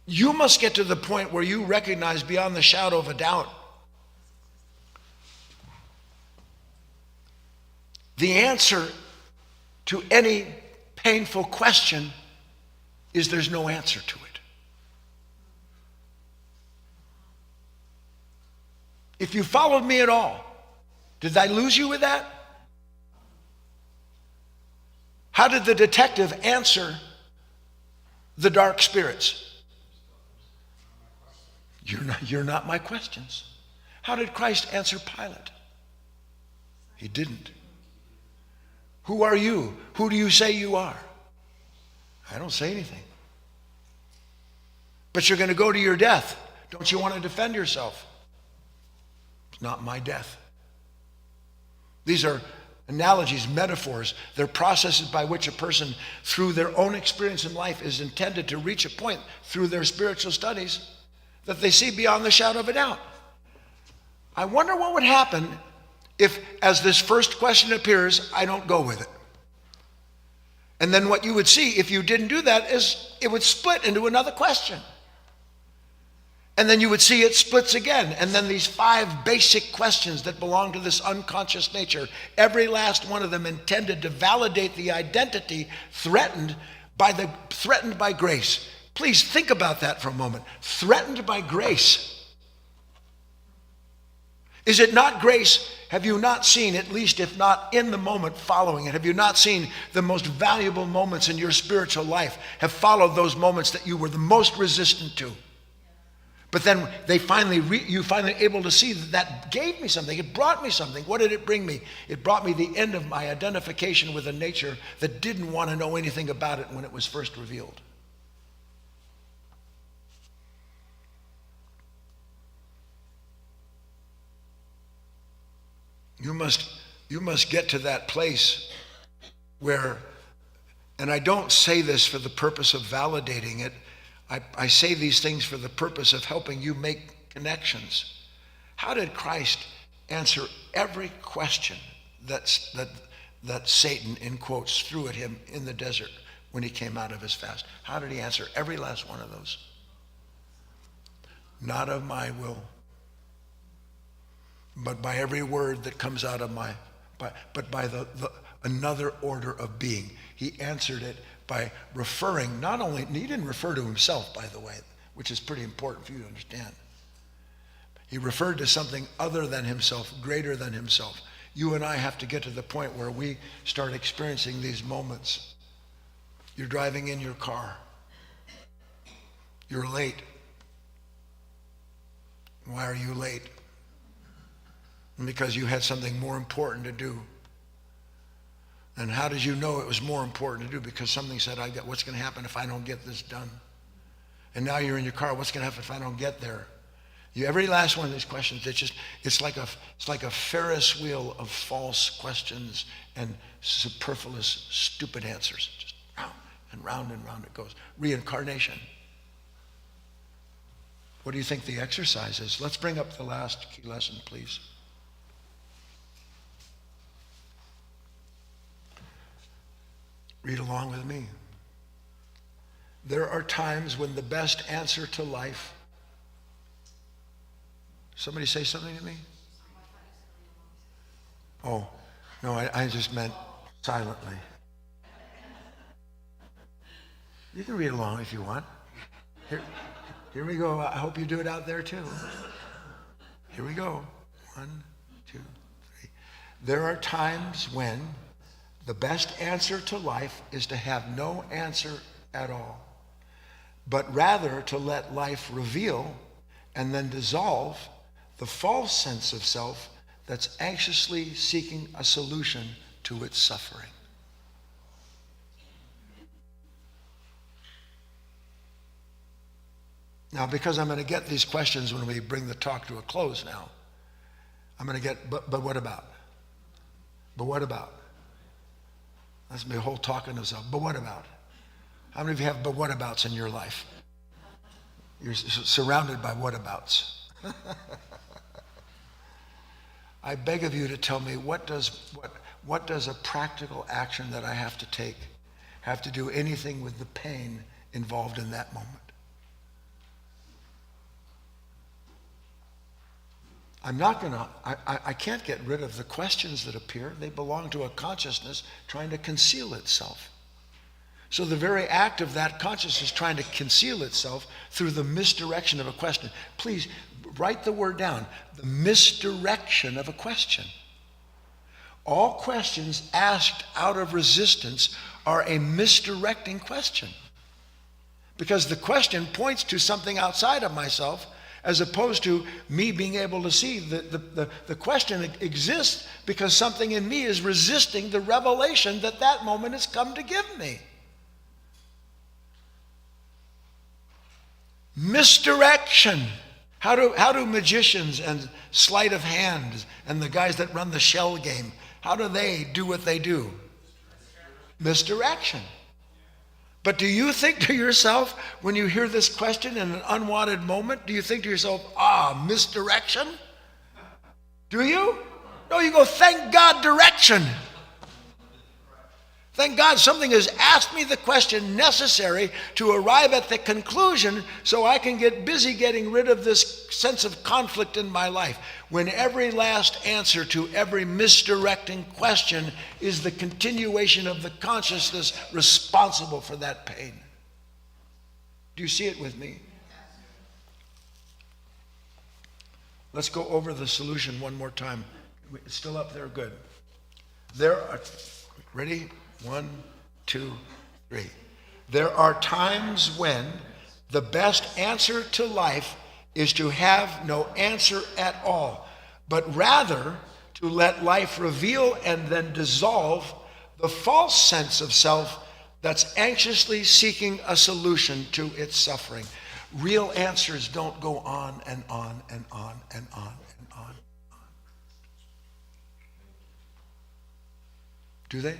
You must get to the point where you recognize beyond the shadow of a doubt The answer to any painful question is there's no answer to it. If you followed me at all, did I lose you with that? How did the detective answer the dark spirits? You're not my questions. How did Christ answer Pilate? He didn't. Who are you? Who do you say you are? I don't say anything. But you're going to go to your death. Don't you want to defend yourself? It's not my death. These are analogies, metaphors. They're processes by which a person, through their own experience in life, is intended to reach a point through their spiritual studies that they see beyond the shadow of a doubt. I wonder what would happen if, as this first question appears, I don't go with it. And then what you would see if you didn't do that is it would split into another question. And then you would see it splits again. And then these 5 basic questions that belong to this unconscious nature, every last one of them intended to validate the identity threatened by grace. Please think about that for a moment. Threatened by grace. Is it not grace? Have you not seen, at least if not in the moment following it, have you not seen the most valuable moments in your spiritual life have followed those moments that you were the most resistant to? But then you finally able to see that gave me something. It brought me something. What did it bring me? It brought me the end of my identification with a nature that didn't want to know anything about it when it was first revealed. You must get to that place where, and I don't say this for the purpose of validating it, I say these things for the purpose of helping you make connections. How did Christ answer every question that Satan, in quotes, threw at him in the desert when he came out of his fast? How did he answer every last one of those? Not of my will, but by every word that comes out of but by the another order of being. He answered it by referring, not only, he didn't refer to himself, by the way, which is pretty important for you to understand. He referred to something other than himself, greater than himself. You and I have to get to the point where we start experiencing these moments. You're driving in your car. You're late. Why are you late? Because you had something more important to do. And how did you know it was more important to do? Because something said, what's going to happen if I don't get this done? And now you're in your car, what's going to happen if I don't get there? Every last one of these questions, it's like a Ferris wheel of false questions and superfluous, stupid answers. Just round and round it goes. Reincarnation. What do you think the exercise is? Let's bring up the last key lesson, please. Read along with me. There are times when the best answer to life. Somebody say something to me? Oh, no, I just meant silently. You can read along if you want. Here we go. I hope you do it out there too. Here we go. 1, 2, 3. There are times when the best answer to life is to have no answer at all, but rather to let life reveal and then dissolve the false sense of self that's anxiously seeking a solution to its suffering. Now, because I'm going to get these questions when we bring the talk to a close now, I'm going to get, but what about? But what about? That's my whole talk in itself. But what about? How many of you have but what abouts in your life? You're surrounded by what abouts. I beg of you to tell me, what does a practical action that I have to take have to do anything with the pain involved in that moment? I'm not going to, I can't get rid of the questions that appear. They belong to a consciousness trying to conceal itself. So the very act of that consciousness trying to conceal itself through the misdirection of a question. Please write the word down. The misdirection of a question. All questions asked out of resistance are a misdirecting question. Because the question points to something outside of myself, as opposed to me being able to see. The question exists because something in me is resisting the revelation that moment has come to give me. Misdirection. How do magicians and sleight of hand and the guys that run the shell game, how do they do what they do? Misdirection. But do you think to yourself, when you hear this question in an unwanted moment, do you think to yourself, misdirection? Do you? No, you go, thank God, direction. Thank God something has asked me the question necessary to arrive at the conclusion so I can get busy getting rid of this sense of conflict in my life. When every last answer to every misdirecting question is the continuation of the consciousness responsible for that pain. Do you see it with me? Let's go over the solution one more time. It's still up there? Good. Ready? 1, 2, 3. There are times when the best answer to life is to have no answer at all, but rather to let life reveal and then dissolve the false sense of self that's anxiously seeking a solution to its suffering. Real answers don't go on and on and on and on and on. Do they?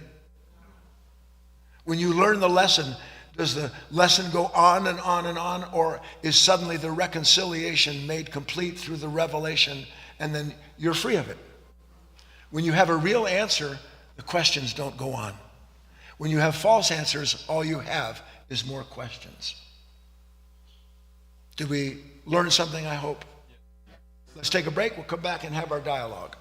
When you learn the lesson, does the lesson go on and on and on, or is suddenly the reconciliation made complete through the revelation and then you're free of it? When you have a real answer, the questions don't go on. When you have false answers, all you have is more questions. Did we learn something, I hope? Let's take a break. We'll come back and have our dialogue.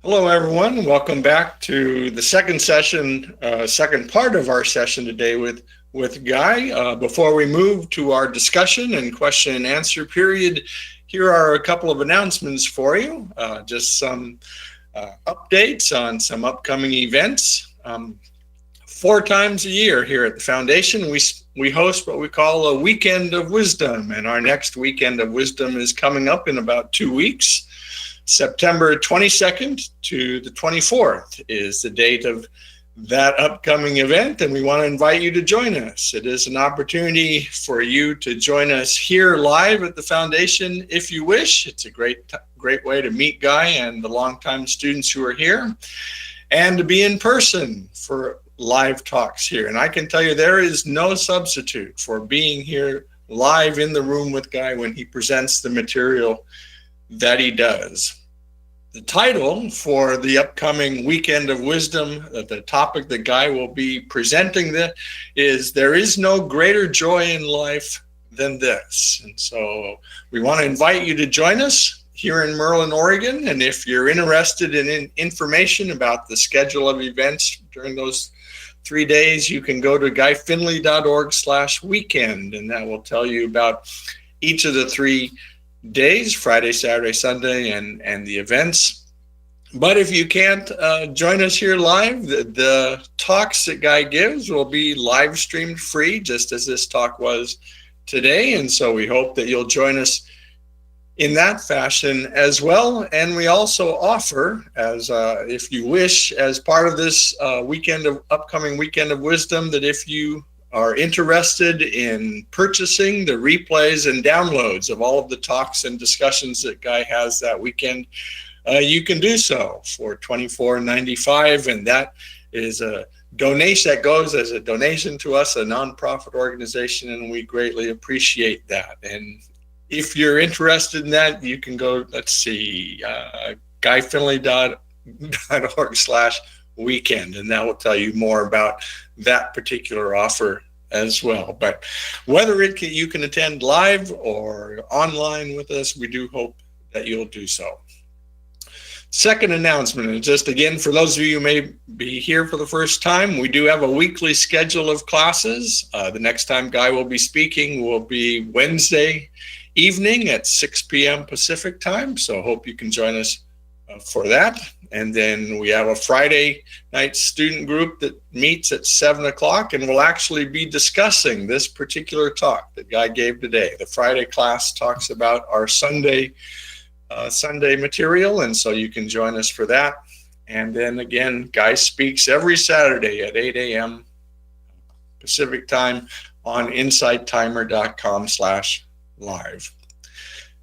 Hello, everyone. Welcome back to the second session, second part of our session today with Guy. Before we move to our discussion and question and answer period, here are a couple of announcements for you. Just some updates on some upcoming events. 4 times a year here at the Foundation, we host what we call a Weekend of Wisdom, and our next Weekend of Wisdom is coming up in about 2 weeks. September 22nd to the 24th is the date of that upcoming event, and we want to invite you to join us. It is an opportunity for you to join us here live at the Foundation if you wish. It's a great way to meet Guy and the longtime students who are here, and to be in person for live talks here. And I can tell you there is no substitute for being here live in the room with Guy when he presents the material that he does. The title for the upcoming Weekend of Wisdom, the topic that Guy will be presenting, is There Is No Greater Joy in Life Than This. And so we want to invite you to join us here in Merlin, Oregon. And if you're interested in information about the schedule of events during those 3 days, you can go to guyfinley.org/weekend, and that will tell you about each of the 3 days, Friday, Saturday, Sunday, and the events. But if you can't join us here live, the talks that Guy gives will be live streamed free, just as this talk was today. And so we hope that you'll join us in that fashion as well. And we also offer, as if you wish, as part of this upcoming Weekend of Wisdom, that if you are interested in purchasing the replays and downloads of all of the talks and discussions that Guy has that weekend, you can do so for $24.95, and that is a donation that goes as a donation to us, a nonprofit organization, and we greatly appreciate that. And if you're interested in that, you can go, let's see, guyfinley.org/weekend, and that will tell you more about that particular offer as well. But whether you can attend live or online with us, we do hope that you'll do so. Second announcement, and just again, for those of you who may be here for the first time, we do have a weekly schedule of classes. The next time Guy will be speaking will be Wednesday evening at 6 p.m. Pacific time, so hope you can join us for that. And then we have a Friday night student group that meets at 7 o'clock, and we'll actually be discussing this particular talk that Guy gave today. The Friday class talks about our Sunday material, and so you can join us for that. And then again, Guy speaks every Saturday at 8 a.m. Pacific time on insighttimer.com/live.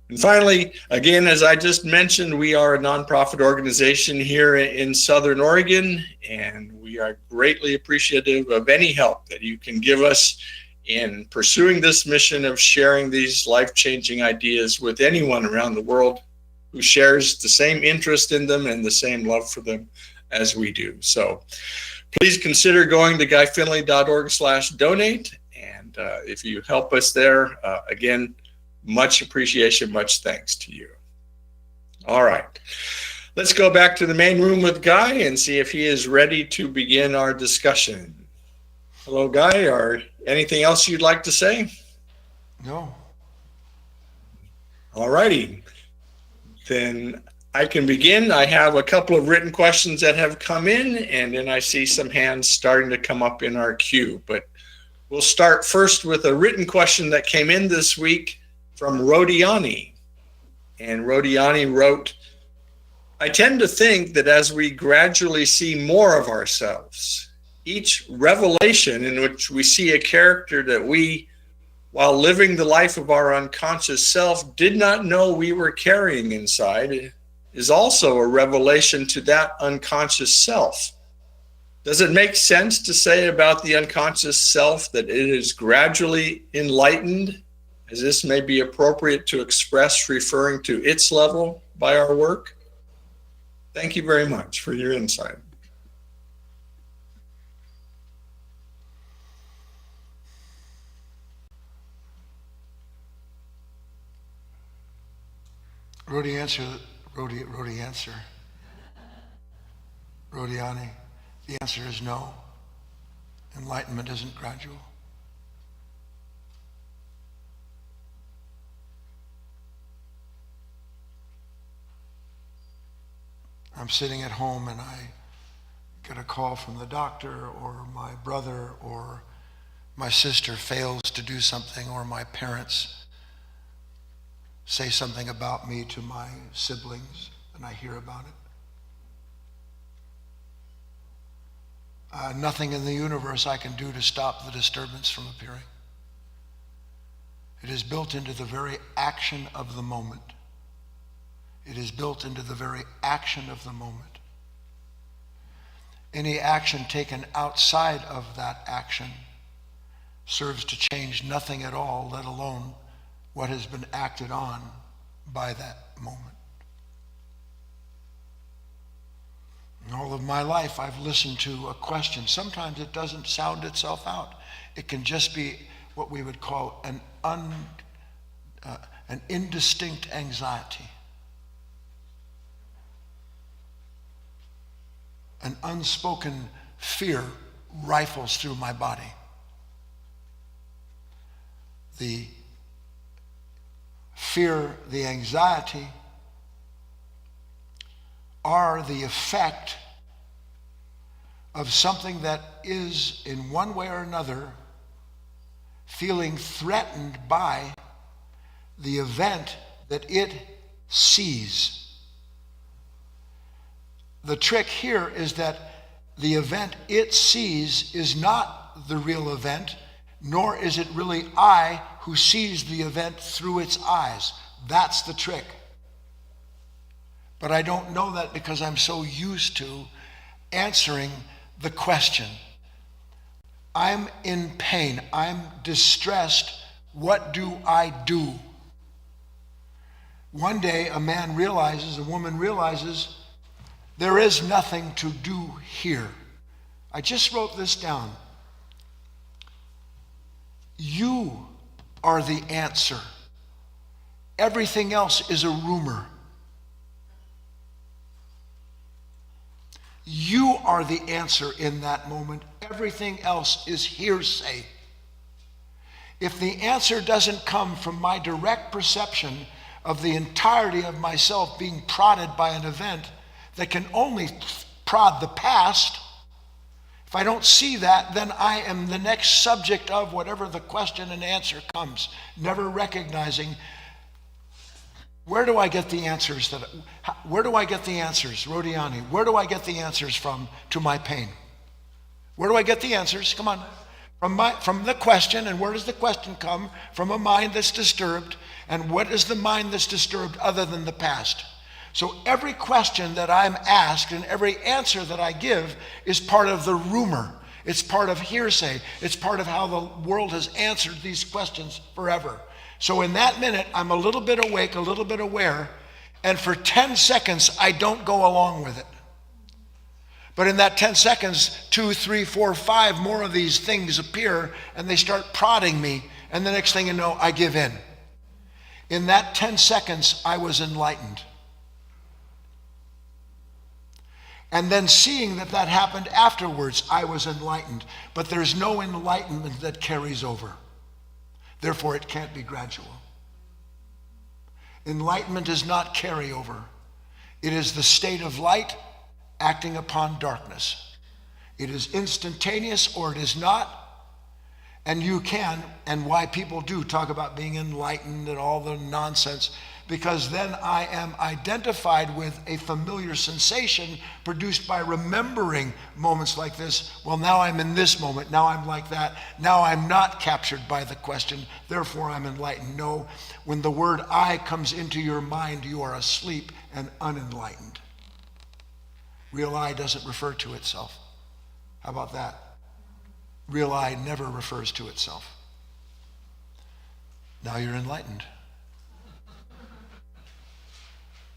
And finally, again, as I just mentioned, we are a nonprofit organization here in Southern Oregon, and we are greatly appreciative of any help that you can give us in pursuing this mission of sharing these life-changing ideas with anyone around the world who shares the same interest in them and the same love for them as we do. So please consider going to guyfinley.org/donate. And if you help us there, again, much appreciation, much thanks to you. All right, let's go back to the main room with Guy and see if he is ready to begin our discussion. Hello, Guy, or anything else you'd like to say? No. All righty. Then I can begin. I have a couple of written questions that have come in, and then I see some hands starting to come up in our queue. But we'll start first with a written question that came in this week from Rodiani. And Rodiani wrote, I tend to think that as we gradually see more of ourselves, each revelation in which we see a character that we, while living the life of our unconscious self, did not know we were carrying inside, is also a revelation to that unconscious self. Does it make sense to say about the unconscious self that it is gradually enlightened, as this may be appropriate to express referring to its level by our work? Thank you very much for your insight. Rodiani, the answer is no. Enlightenment isn't gradual. I'm sitting at home and I get a call from the doctor, or my brother or my sister fails to do something, or my parents say something about me to my siblings, and I hear about it. Nothing in the universe I can do to stop the disturbance from appearing. It is built into the very action of the moment. It is built into the very action of the moment. Any action taken outside of that action serves to change nothing at all, let alone what has been acted on by that moment. In all of my life, I've listened to a question. Sometimes it doesn't sound itself out. It can just be what we would call an indistinct anxiety. An unspoken fear rifles through my body. The fear, the anxiety are the effect of something that is, in one way or another, feeling threatened by the event that it sees. The trick here is that the event it sees is not the real event, nor is it really I who sees the event through its eyes. That's the trick. But I don't know that because I'm so used to answering the question. I'm in pain. I'm distressed. What do I do? One day a man realizes, a woman realizes, there is nothing to do here. I just wrote this down. You are the answer. Everything else is a rumor. You are the answer in that moment. Everything else is hearsay. If the answer doesn't come from my direct perception of the entirety of myself being prodded by an event that can only prod the past, if I don't see that, then I am the next subject of whatever the question and answer comes, never recognizing where do I get the answers Rodiani, where do I get the answers from to my pain? Where do I get the answers? Come on. From the question, and where does the question come? From a mind that's disturbed. And what is the mind that's disturbed other than the past? So every question that I'm asked and every answer that I give is part of the rumor. It's part of hearsay. It's part of how the world has answered these questions forever. So in that minute, I'm a little bit awake, a little bit aware, and for 10 seconds, I don't go along with it. But in that 10 seconds, 2, 3, 4, 5 more of these things appear, and they start prodding me, and the next thing you know, I give in. In that 10 seconds, I was enlightened. And then seeing that that happened afterwards, I was enlightened. But there's no enlightenment that carries over. Therefore, it can't be gradual. Enlightenment is not carryover. It is the state of light acting upon darkness. It is instantaneous or it is not. And you can, and why people do talk about being enlightened and all the nonsense, because then I am identified with a familiar sensation produced by remembering moments like this. Well, now I'm in this moment, now I'm like that, now I'm not captured by the question, therefore I'm enlightened. No, when the word I comes into your mind, you are asleep and unenlightened. Real I doesn't refer to itself. How about that? Real I never refers to itself. Now you're enlightened.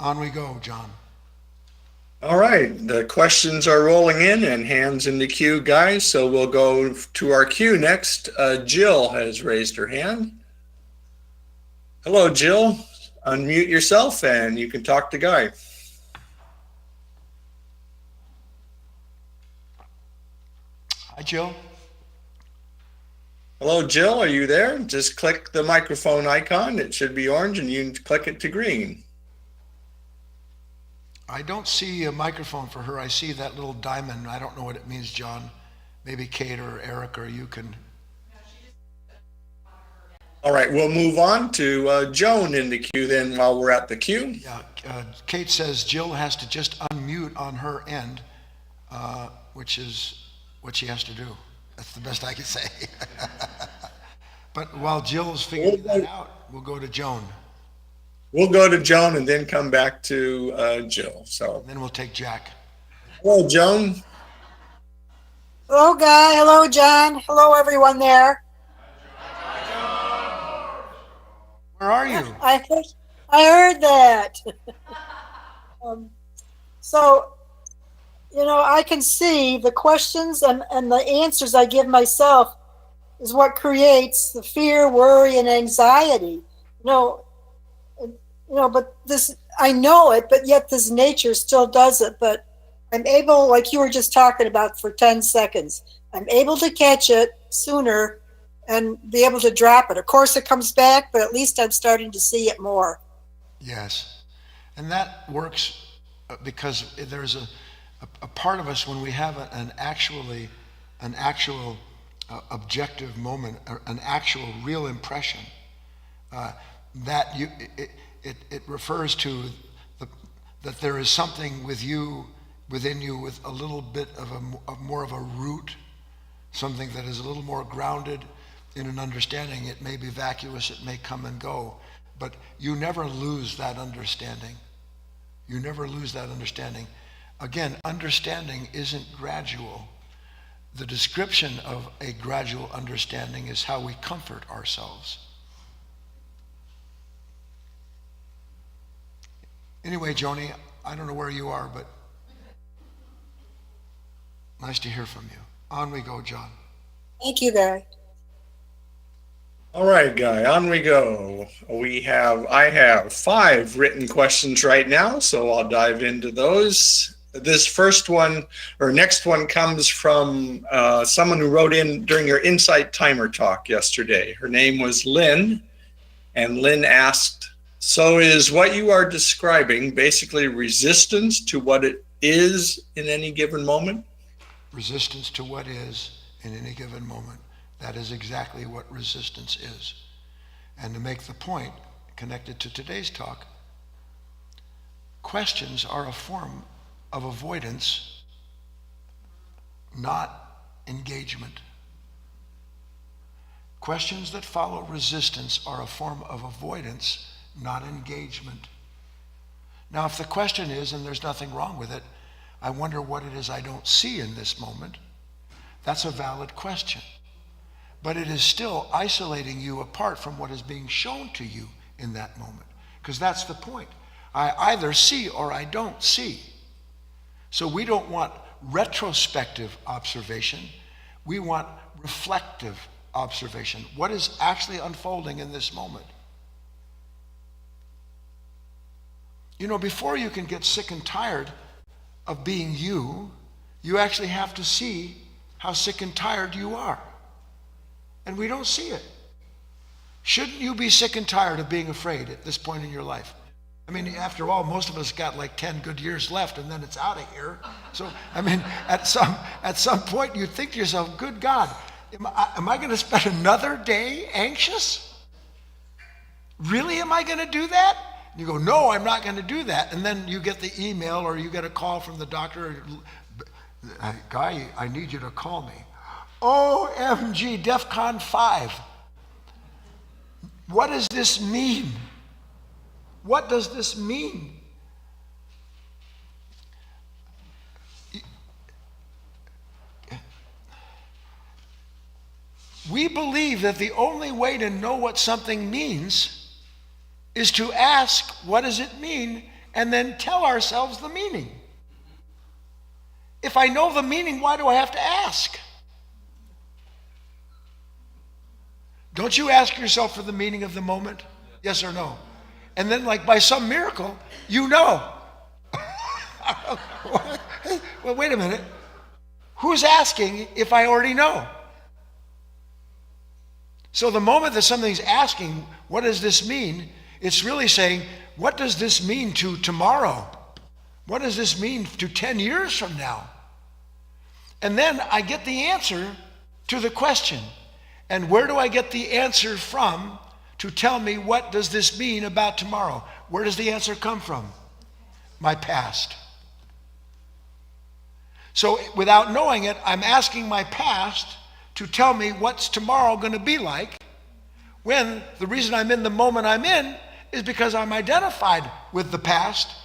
On we go, John. All right, the questions are rolling in and hands in the queue, guys. So we'll go to our queue next. Jill has raised her hand. Hello, Jill. Unmute yourself and you can talk to Guy. Hi, Jill. Hello, Jill. Are you there? Just click the microphone icon. It should be orange and you can click it to green. I don't see a microphone for her. I see that little diamond. I don't know what it means, John. Maybe Kate or Eric or you can. All right, we'll move on to Joan in the queue then while we're at the queue. Yeah, Kate says Jill has to just unmute on her end, which is what she has to do. That's the best I can say. But while Jill's figuring that out, we'll go to Joan. We'll go to Joan and then come back to Jill. So then we'll take Jack. Hello, Joan. Hello, Guy. Hello, John. Hello, everyone there. Where are you? I heard that. So, I can see the questions and the answers I give myself is what creates the fear, worry, and anxiety. But this, I know it, but yet this nature still does it. But I'm able, like you were just talking about for 10 seconds, I'm able to catch it sooner and be able to drop it. Of course it comes back, but at least I'm starting to see it more. Yes. And that works because there's a part of us when we have an actual objective moment, or an actual real impression, that it refers to that there is something within you with a little bit of more of a root, something that is a little more grounded in an understanding. It may be vacuous, it may come and go, but you never lose that understanding. You never lose that understanding. Again, understanding isn't gradual. the description of a gradual understanding is how we comfort ourselves. Anyway, Joni, I don't know where you are, but nice to hear from you. On we go, John. Thank you, Guy. All right, Guy, on we go. I have 5 written questions right now, so I'll dive into those. This first one, or next one, comes from someone who wrote in during your Insight Timer talk yesterday. Her name was Lynn, and Lynn asked, so is what you are describing basically resistance to what it is in any given moment? Resistance to what is in any given moment. That is exactly what resistance is. And to make the point connected to today's talk, questions are a form of avoidance, not engagement. Questions that follow resistance are a form of avoidance, not engagement. Now, if the question is, and there's nothing wrong with it, I wonder what it is I don't see in this moment, that's a valid question. But it is still isolating you apart from what is being shown to you in that moment. Because that's the point. I either see or I don't see. So we don't want retrospective observation. We want reflective observation. What is actually unfolding in this moment? You know, before you can get sick and tired of being you, you actually have to see how sick and tired you are. And we don't see it. Shouldn't you be sick and tired of being afraid at this point in your life? I mean, after all, most of us got like 10 good years left and then it's out of here. So, I mean, at some point you think to yourself, good God, am I going to spend another day anxious? Really, am I going to do that? And you go, no, I'm not going to do that. And then you get the email or you get a call from the doctor, Guy, I need you to call me. OMG, DEFCON 5. What does this mean? What does this mean? We believe that the only way to know what something means is to ask, what does it mean? And then tell ourselves the meaning. If I know the meaning, why do I have to ask? Don't you ask yourself for the meaning of the moment? Yes or no? And then, like by some miracle, you know. Well, wait a minute. Who's asking if I already know? So the moment that something's asking, what does this mean? It's really saying, what does this mean to tomorrow? What does this mean to 10 years from now? And then I get the answer to the question. And where do I get the answer from to tell me what does this mean about tomorrow? Where does the answer come from? My past. So without knowing it, I'm asking my past to tell me what's tomorrow going to be like, when the reason I'm in the moment I'm in is because I'm identified with the past,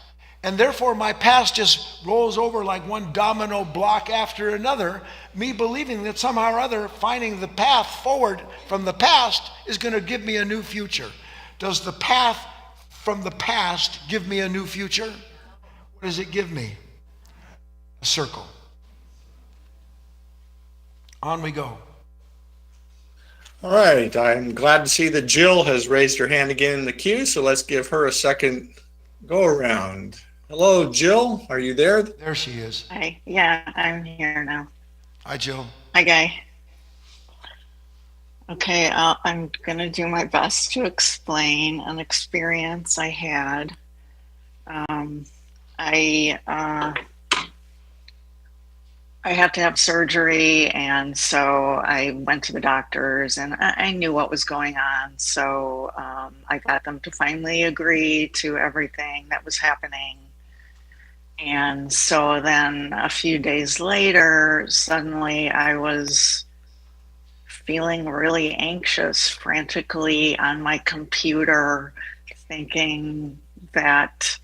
and therefore my past just rolls over like one domino block after another, me believing that somehow or other finding the path forward from the past is going to give me a new future. Does the path from the past give me a new future? What does it give me? A circle. On we go. All right, I'm glad to see that Jill has raised her hand again in the queue, so let's give her a second go around. Hello, Jill, are you there? There she is. Hi, yeah, I'm here now. Hi, Jill. Hi, Guy. Okay, I'm going to do my best to explain an experience I had. I had to have surgery, and so I went to the doctors, and I knew what was going on. So I got them to finally agree to everything that was happening. And so then a few days later, suddenly I was feeling really anxious, frantically on my computer, thinking that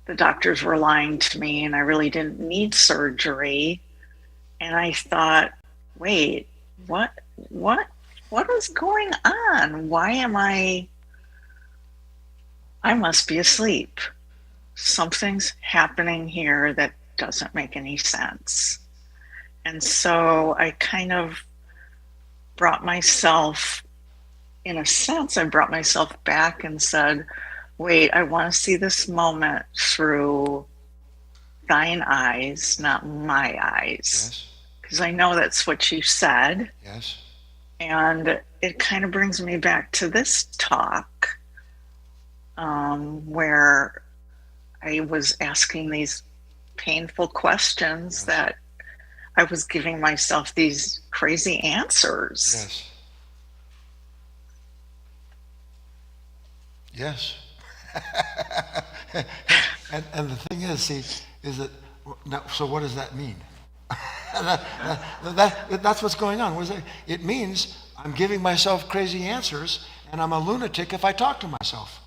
the doctors were lying to me and I really didn't need surgery. And I thought, wait, what is going on? Why am I must be asleep. Something's happening here that doesn't make any sense. And so I kind of brought myself, in a sense, I brought myself back and said, wait, I want to see this moment through thine eyes, not my eyes. Yes. Because I know that's what you said. Yes. And it kind of brings me back to this talk where I was asking these painful questions that I was giving myself these crazy answers. Yes. Yes. and the thing is, see, is that, now, so what does that mean? That's what's going on. What is it? It means I'm giving myself crazy answers, and I'm a lunatic if I talk to myself.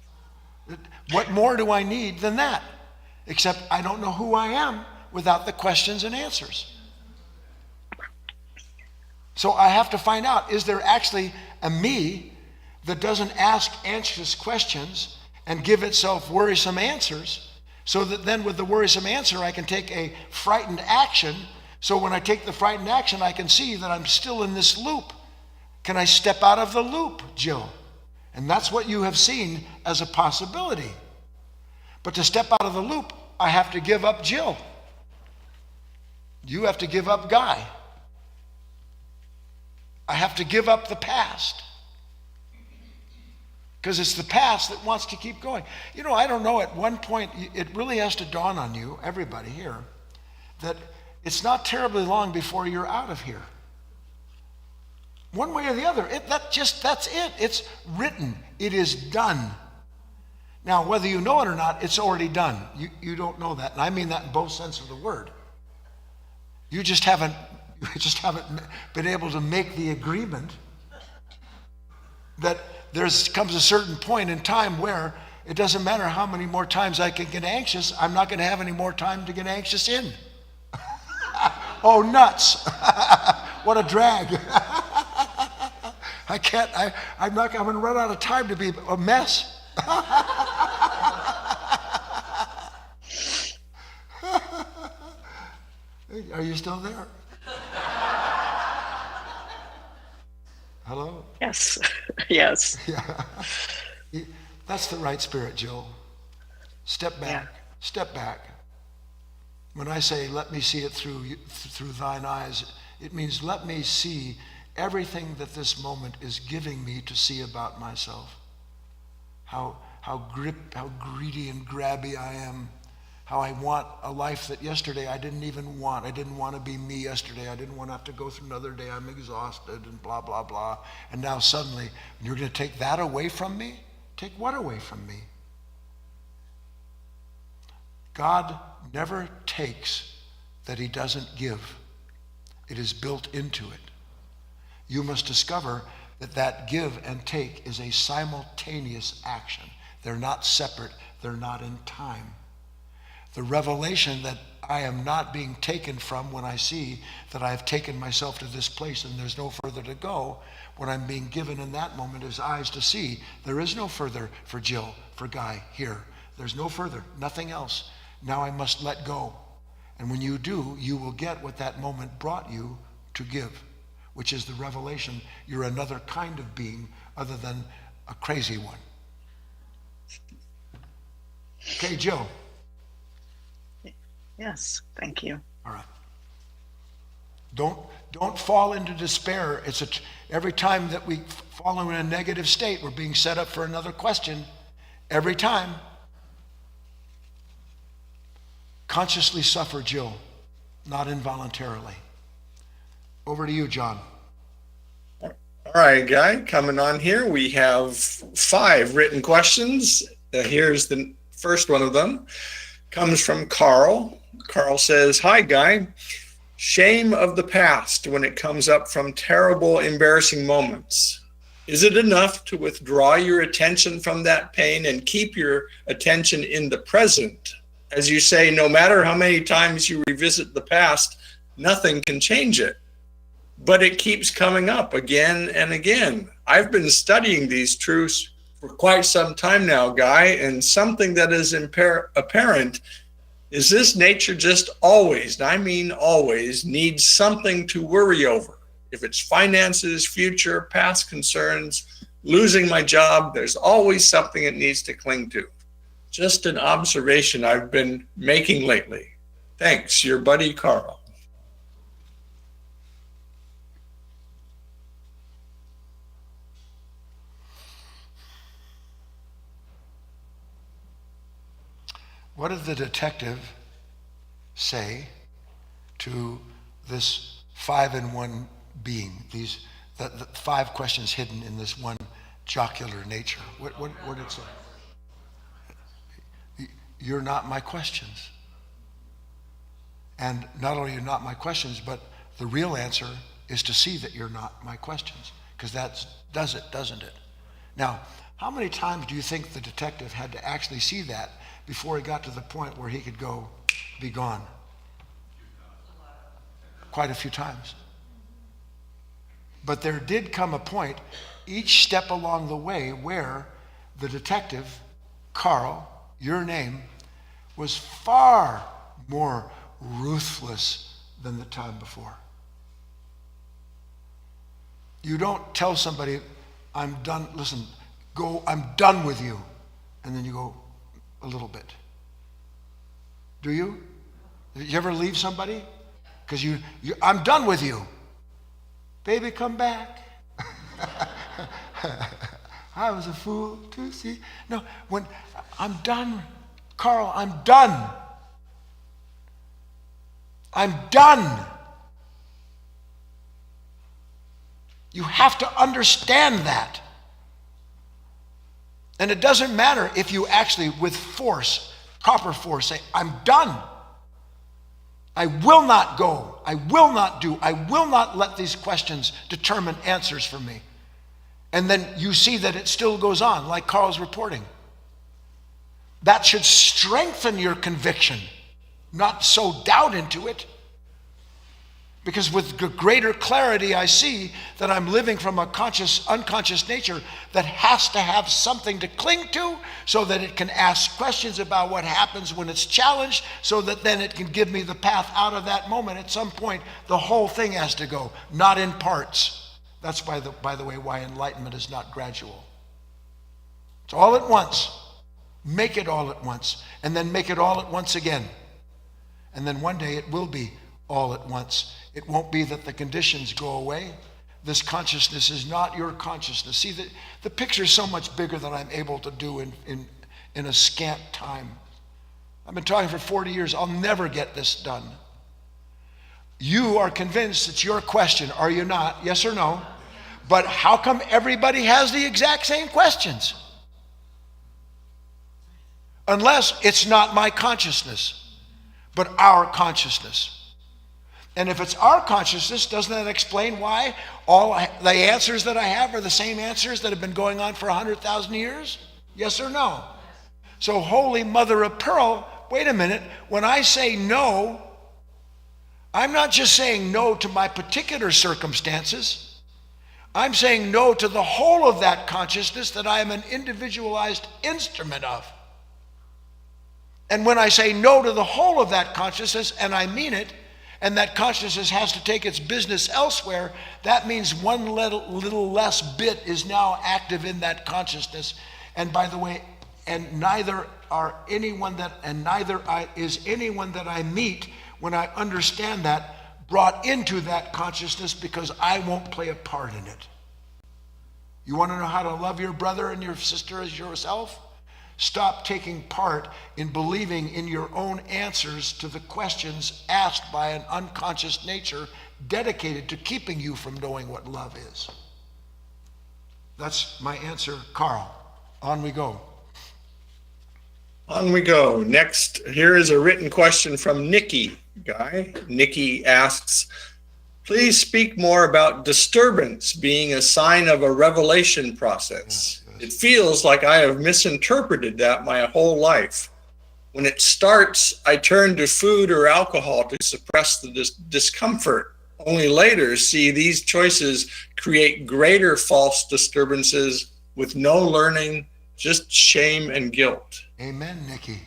What more do I need than that? Except I don't know who I am without the questions and answers. So I have to find out, is there actually a me that doesn't ask anxious questions and give itself worrisome answers, so that then with the worrisome answer I can take a frightened action. So when I take the frightened action, I can see that I'm still in this loop. Can I step out of the loop, Jill? And that's what you have seen as a possibility. But to step out of the loop, I have to give up Jill. You have to give up Guy. I have to give up the past. Because it's the past that wants to keep going. You know, I don't know, at one point, it really has to dawn on you, everybody here, that it's not terribly long before you're out of here. One way or the other. That's it. It's written. It is done. Now, whether you know it or not, it's already done. You don't know that. And I mean that in both senses of the word. You just haven't been able to make the agreement that there comes a certain point in time where it doesn't matter how many more times I can get anxious, I'm not going to have any more time to get anxious in. Oh, nuts. What a drag. I'm going to run out of time to be a mess. Are you still there? Hello? Yes. Yes. Yeah. That's the right spirit, Jill. Step back. Yeah. Step back. When I say, let me see it through thine eyes, it means let me see everything that this moment is giving me to see about myself. How greedy and grabby I am. How I want a life that yesterday I didn't even want. I didn't want to be me yesterday. I didn't want to have to go through another day. I'm exhausted and blah, blah, blah. And now suddenly, you're going to take that away from me? Take what away from me? God never takes that he doesn't give. It is built into it. You must discover that give and take is a simultaneous action. They're not separate. They're not in time. The revelation that I am not being taken from when I see that I have taken myself to this place and there's no further to go, what I'm being given in that moment is eyes to see. There is no further for Jill, for Guy here. There's no further, nothing else. Now I must let go. And when you do, you will get what that moment brought you to give, which is the revelation you're another kind of being other than a crazy one. Okay, Jill. Yes, thank you. All right. Don't fall into despair. Every time that we fall in a negative state, we're being set up for another question. Every time. Consciously suffer, Jill, not involuntarily. Over to you, John. All right, Guy, coming on here. We have 5 written questions. Here's the first one of them. Comes from Carl. Carl says, hi, Guy. Shame of the past when it comes up from terrible, embarrassing moments. Is it enough to withdraw your attention from that pain and keep your attention in the present? As you say, no matter how many times you revisit the past, nothing can change it. But it keeps coming up again and again. I've been studying these truths for quite some time now, Guy, and something that is apparent is this nature just always, and I mean always, needs something to worry over. If it's finances, future, past concerns, losing my job, there's always something it needs to cling to. Just an observation I've been making lately. Thanks, your buddy Carl. What did the detective say to this 5-in-1 being? The 5 questions hidden in this one jocular nature. What did it say? You're not my questions. And not only you're not my questions, but the real answer is to see that you're not my questions, because that does it, doesn't it? Now, how many times do you think the detective had to actually see that before he got to the point where he could go, be gone? Quite a few times. But there did come a point, each step along the way, where the detective, Carl, your name, was far more ruthless than the time before. You don't tell somebody, I'm done, listen, go, I'm done with you. And then you go a little bit. Do you? Did you ever leave somebody? Because I'm done with you. Baby, come back. I was a fool to see. No, when I'm done, Carl, I'm done. I'm done. You have to understand that. And it doesn't matter if you actually, with force, proper force, say, I'm done. I will not go. I will not do. I will not let these questions determine answers for me. And then you see that it still goes on, like Carl's reporting. That should strengthen your conviction, not sow doubt into it. Because with greater clarity, I see that I'm living from a conscious, unconscious nature that has to have something to cling to so that it can ask questions about what happens when it's challenged, so that then it can give me the path out of that moment. At some point, the whole thing has to go, not in parts. That's, by the way, why enlightenment is not gradual. It's all at once. Make it all at once, and then make it all at once again. And then one day it will be all at once. It won't be that the conditions go away. This consciousness is not your consciousness. See, the picture is so much bigger than I'm able to do in a scant time. I've been talking for 40 years. I'll never get this done. You are convinced it's your question, are you not? Yes or no? But how come everybody has the exact same questions? Unless it's not my consciousness, but our consciousness. And if it's our consciousness, doesn't that explain why all the answers that I have are the same answers that have been going on for 100,000 years? Yes or no? So Holy Mother of Pearl, wait a minute, when I say no, I'm not just saying no to my particular circumstances. I'm saying no to the whole of that consciousness that I am an individualized instrument of. And when I say no to the whole of that consciousness, and I mean it, and that consciousness has to take its business elsewhere, that means one little less bit is now active in that consciousness. And by the way, neither is anyone that I meet, when I understand that, brought into that consciousness, because I won't play a part in it. You want to know how to love your brother and your sister as yourself? Stop taking part in believing in your own answers to the questions asked by an unconscious nature dedicated to keeping you from knowing what love is. That's my answer, Carl. On we go. On we go. Next, here is a written question from Nikki, Guy. Nikki asks, please speak more about disturbance being a sign of a revelation process. It feels like I have misinterpreted that my whole life. When it starts, I turn to food or alcohol to suppress the discomfort. Only later see these choices create greater false disturbances with no learning, just shame and guilt. Amen, Nikki.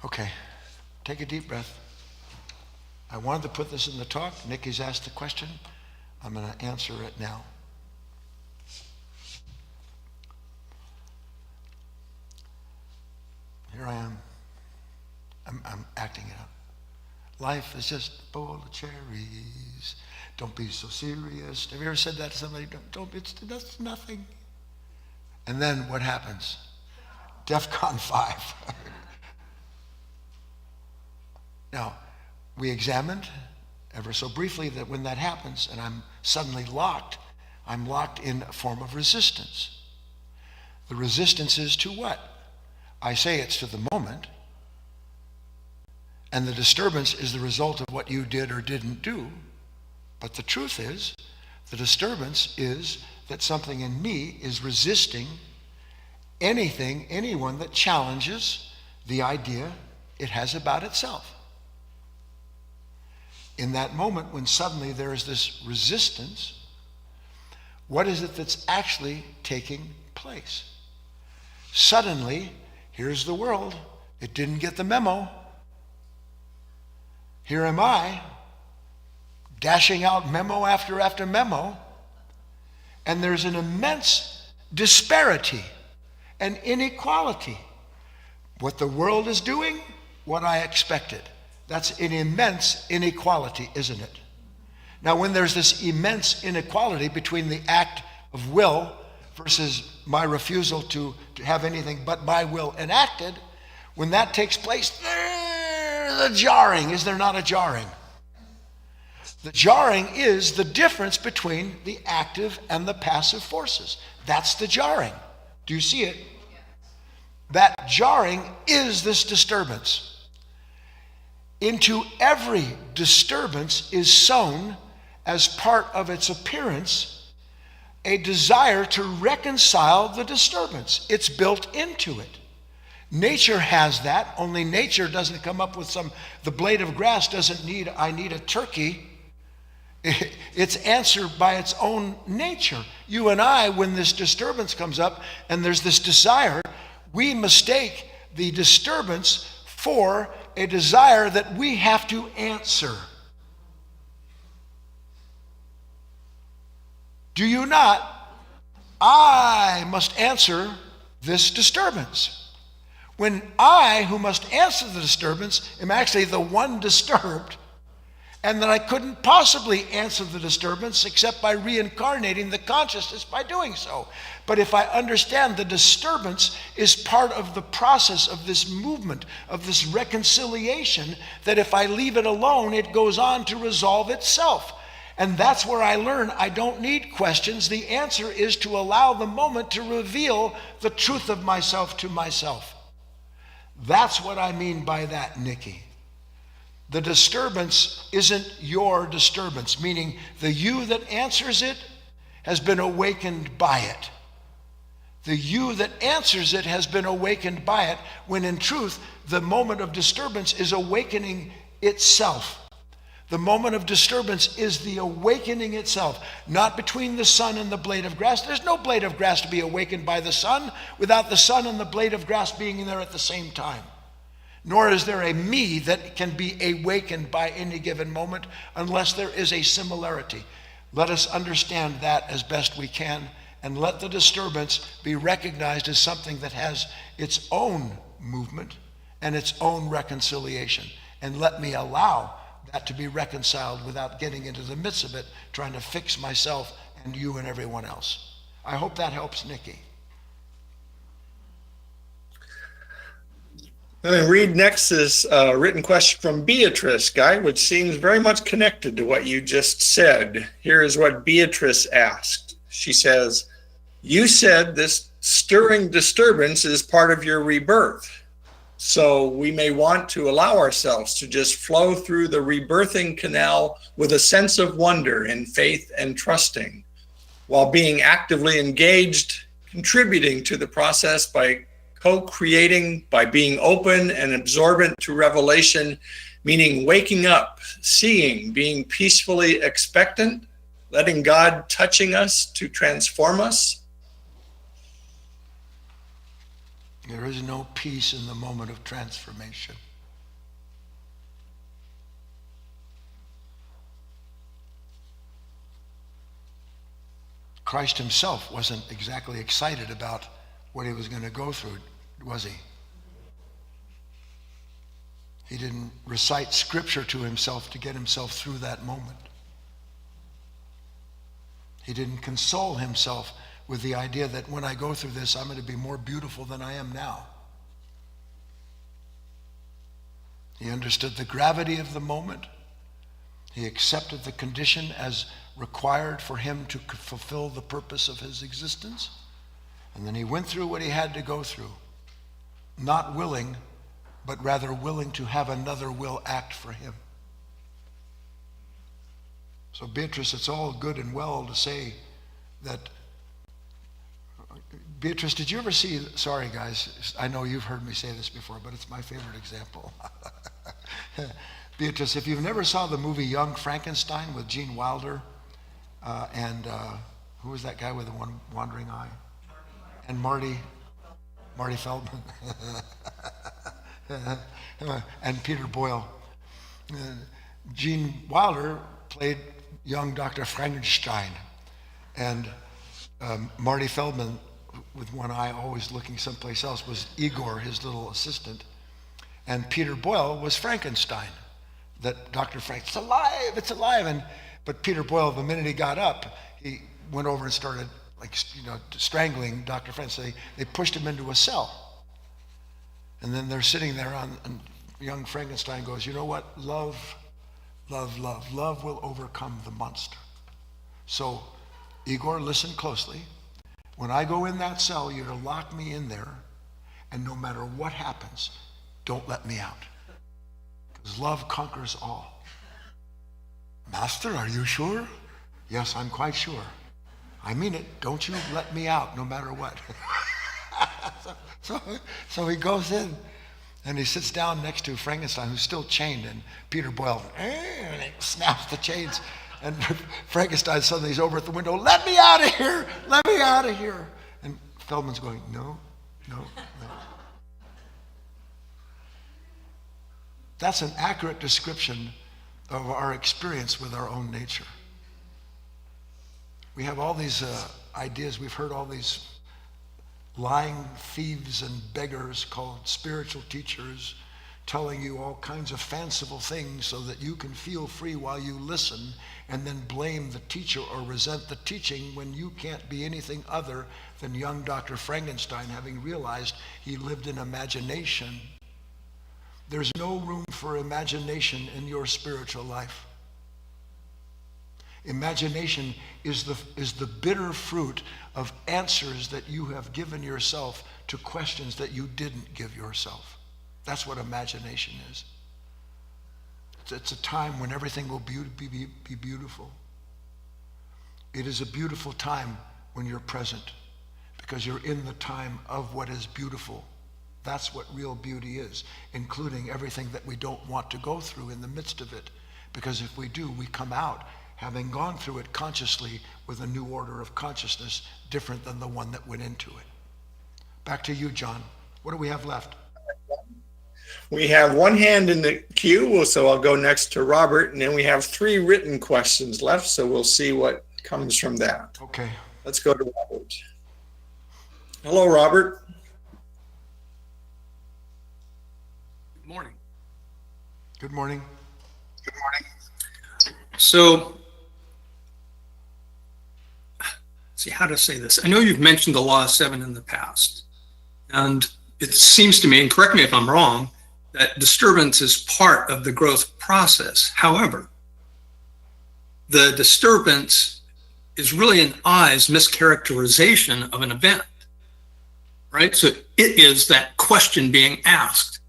Okay, take a deep breath. I wanted to put this in the talk. Nikki's asked the question. I'm going to answer it now. Here I am. I'm acting it out. Life is just a bowl of cherries. Don't be so serious. Have you ever said that to somebody? That's nothing. And then what happens? DEFCON 5. Now, we examined ever so briefly that when that happens and I'm suddenly locked, I'm locked in a form of resistance. The resistance is to what? I say it's to the moment, and the disturbance is the result of what you did or didn't do. But the truth is, the disturbance is that something in me is resisting anyone that challenges the idea it has about itself. In that moment when suddenly there is this resistance, what is it that's actually taking place? Suddenly, here's the world. It didn't get the memo. Here am I, dashing out memo after memo, and there's an immense disparity and inequality. What the world is doing, what I expected. That's an immense inequality, isn't it? Now, when there's this immense inequality between the act of will versus my refusal to have anything but my will enacted, when that takes place, there's a jarring. Is there not a jarring? The jarring is the difference between the active and the passive forces. That's the jarring. Do you see it? That jarring is this disturbance. Into every disturbance is sown, as part of its appearance, a desire to reconcile the disturbance. It's built into it. Nature has that, only nature doesn't come up with the blade of grass doesn't need, I need a turkey. It's answered by its own nature. You and I, when this disturbance comes up and there's this desire, we mistake the disturbance for a desire that we have to answer. Do you not? I must answer this disturbance. When I, who must answer the disturbance, am actually the one disturbed, and that I couldn't possibly answer the disturbance except by reincarnating the consciousness by doing so. But if I understand the disturbance is part of the process of this movement, of this reconciliation, that if I leave it alone, it goes on to resolve itself. And that's where I learn I don't need questions. The answer is to allow the moment to reveal the truth of myself to myself. That's what I mean by that, Nikki. The disturbance isn't your disturbance, meaning the you that answers it has been awakened by it. The you that answers it has been awakened by it, when in truth, the moment of disturbance is awakening itself. The moment of disturbance is the awakening itself, not between the sun and the blade of grass. There's no blade of grass to be awakened by the sun without the sun and the blade of grass being there at the same time. Nor is there a me that can be awakened by any given moment unless there is a similarity. Let us understand that as best we can, and let the disturbance be recognized as something that has its own movement and its own reconciliation. And let me allow that to be reconciled without getting into the midst of it, trying to fix myself and you and everyone else. I hope that helps, Nikki. I'm going to read next this written question from Beatrice, Guy, which seems very much connected to what you just said. Here is what Beatrice asked. She says, you said this stirring disturbance is part of your rebirth. So we may want to allow ourselves to just flow through the rebirthing canal with a sense of wonder and faith and trusting. while being actively engaged, contributing to the process by co-creating, by being open and absorbent to revelation, meaning waking up, seeing, being peacefully expectant, letting God touching us to transform us. There is no peace in the moment of transformation. Christ himself wasn't exactly excited about what he was going to go through, was he? He didn't recite scripture to himself to get himself through that moment. He didn't console himself with the idea that when I go through this, I'm going to be more beautiful than I am now. He understood the gravity of the moment. He accepted the condition as required for him to fulfill the purpose of his existence. And then he went through what he had to go through, not willing, but rather willing to have another will act for him. So Beatrice, it's all good and well to say that. Beatrice, did you ever see, sorry guys, I know you've heard me say this before, but it's my favorite example. Beatrice, if you've never saw the movie Young Frankenstein with Gene Wilder, and who was that guy with the one wandering eye? And Marty Feldman. And Peter Boyle. Gene Wilder played young Dr. Frankenstein, and Marty Feldman, with one eye always looking someplace else, was Igor, his little assistant, and Peter Boyle was Frankenstein. That Dr. Frank, it's alive, but Peter Boyle, the minute he got up, he went over and started strangling Dr. Frank. So they pushed him into a cell, and then they're sitting there and young Frankenstein goes, you know what? Love will overcome the monster. So, Igor, listen closely. When I go in that cell, you're to lock me in there, and no matter what happens, don't let me out. Because love conquers all. Master, are you sure? Yes, I'm quite sure. I mean it. Don't you let me out, no matter what. So he goes in, and he sits down next to Frankenstein, who's still chained, and Peter Boyle, and he snaps the chains. And Frankenstein suddenly is over at the window, let me out of here, let me out of here. And Feldman's going, no. That's an accurate description of our experience with our own nature. We have all these ideas, we've heard all these lying thieves and beggars called spiritual teachers telling you all kinds of fanciful things so that you can feel free while you listen, and then blame the teacher or resent the teaching when you can't be anything other than young Dr. Frankenstein, having realized he lived in imagination. There's no room for imagination in your spiritual life. Imagination is the bitter fruit of answers that you have given yourself to questions that you didn't give yourself. That's what imagination is. It's a time when everything will be beautiful. It is a beautiful time when you're present, because you're in the time of what is beautiful. That's what real beauty is, including everything that we don't want to go through in the midst of it. Because if we do, we come out having gone through it consciously with a new order of consciousness different than the one that went into it. Back to you, John. What do we have left? We have one hand in the queue, so I'll go next to Robert, and then we have 3 written questions left, so we'll see what comes from that. Okay. Let's go to Robert. Hello, Robert. Good morning. Good morning. Good morning. So, let's see how to say this. I know you've mentioned the law of 7 in the past, and it seems to me, and correct me if I'm wrong, that disturbance is part of the growth process. However, the disturbance is really an I's mischaracterization of an event, right? So it is that question being asked.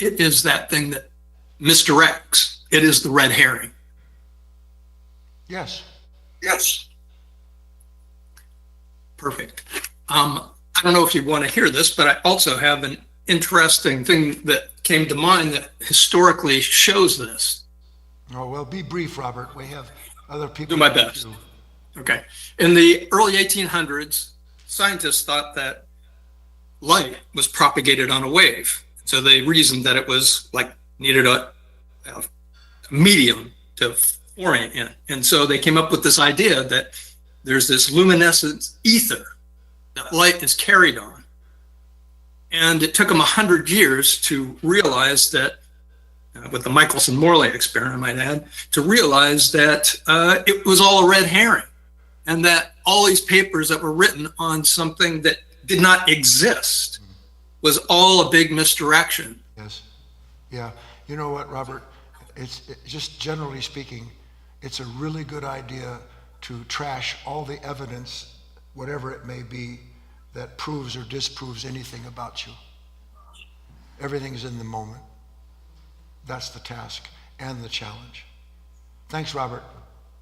It is that thing that misdirects. It is the red herring. Yes. Yes. Perfect. I don't know if you want to hear this, but I also have an interesting thing that came to mind that historically shows this. Oh, well, be brief, Robert. We have other people. Do my best. Okay. In the early 1800s, scientists thought that light was propagated on a wave. So they reasoned that it was like needed a medium to orient in. And so they came up with this idea that there's this luminescent ether that light is carried on. And it took them 100 years to realize that, with the Michelson-Morley experiment, I might add, to realize that it was all a red herring, and that all these papers that were written on something that did not exist was all a big misdirection. Yes. Yeah. You know what, Robert? Just generally speaking, it's a really good idea to trash all the evidence, whatever it may be, that proves or disproves anything about you. Everything is in the moment. That's the task and the challenge. Thanks, Robert.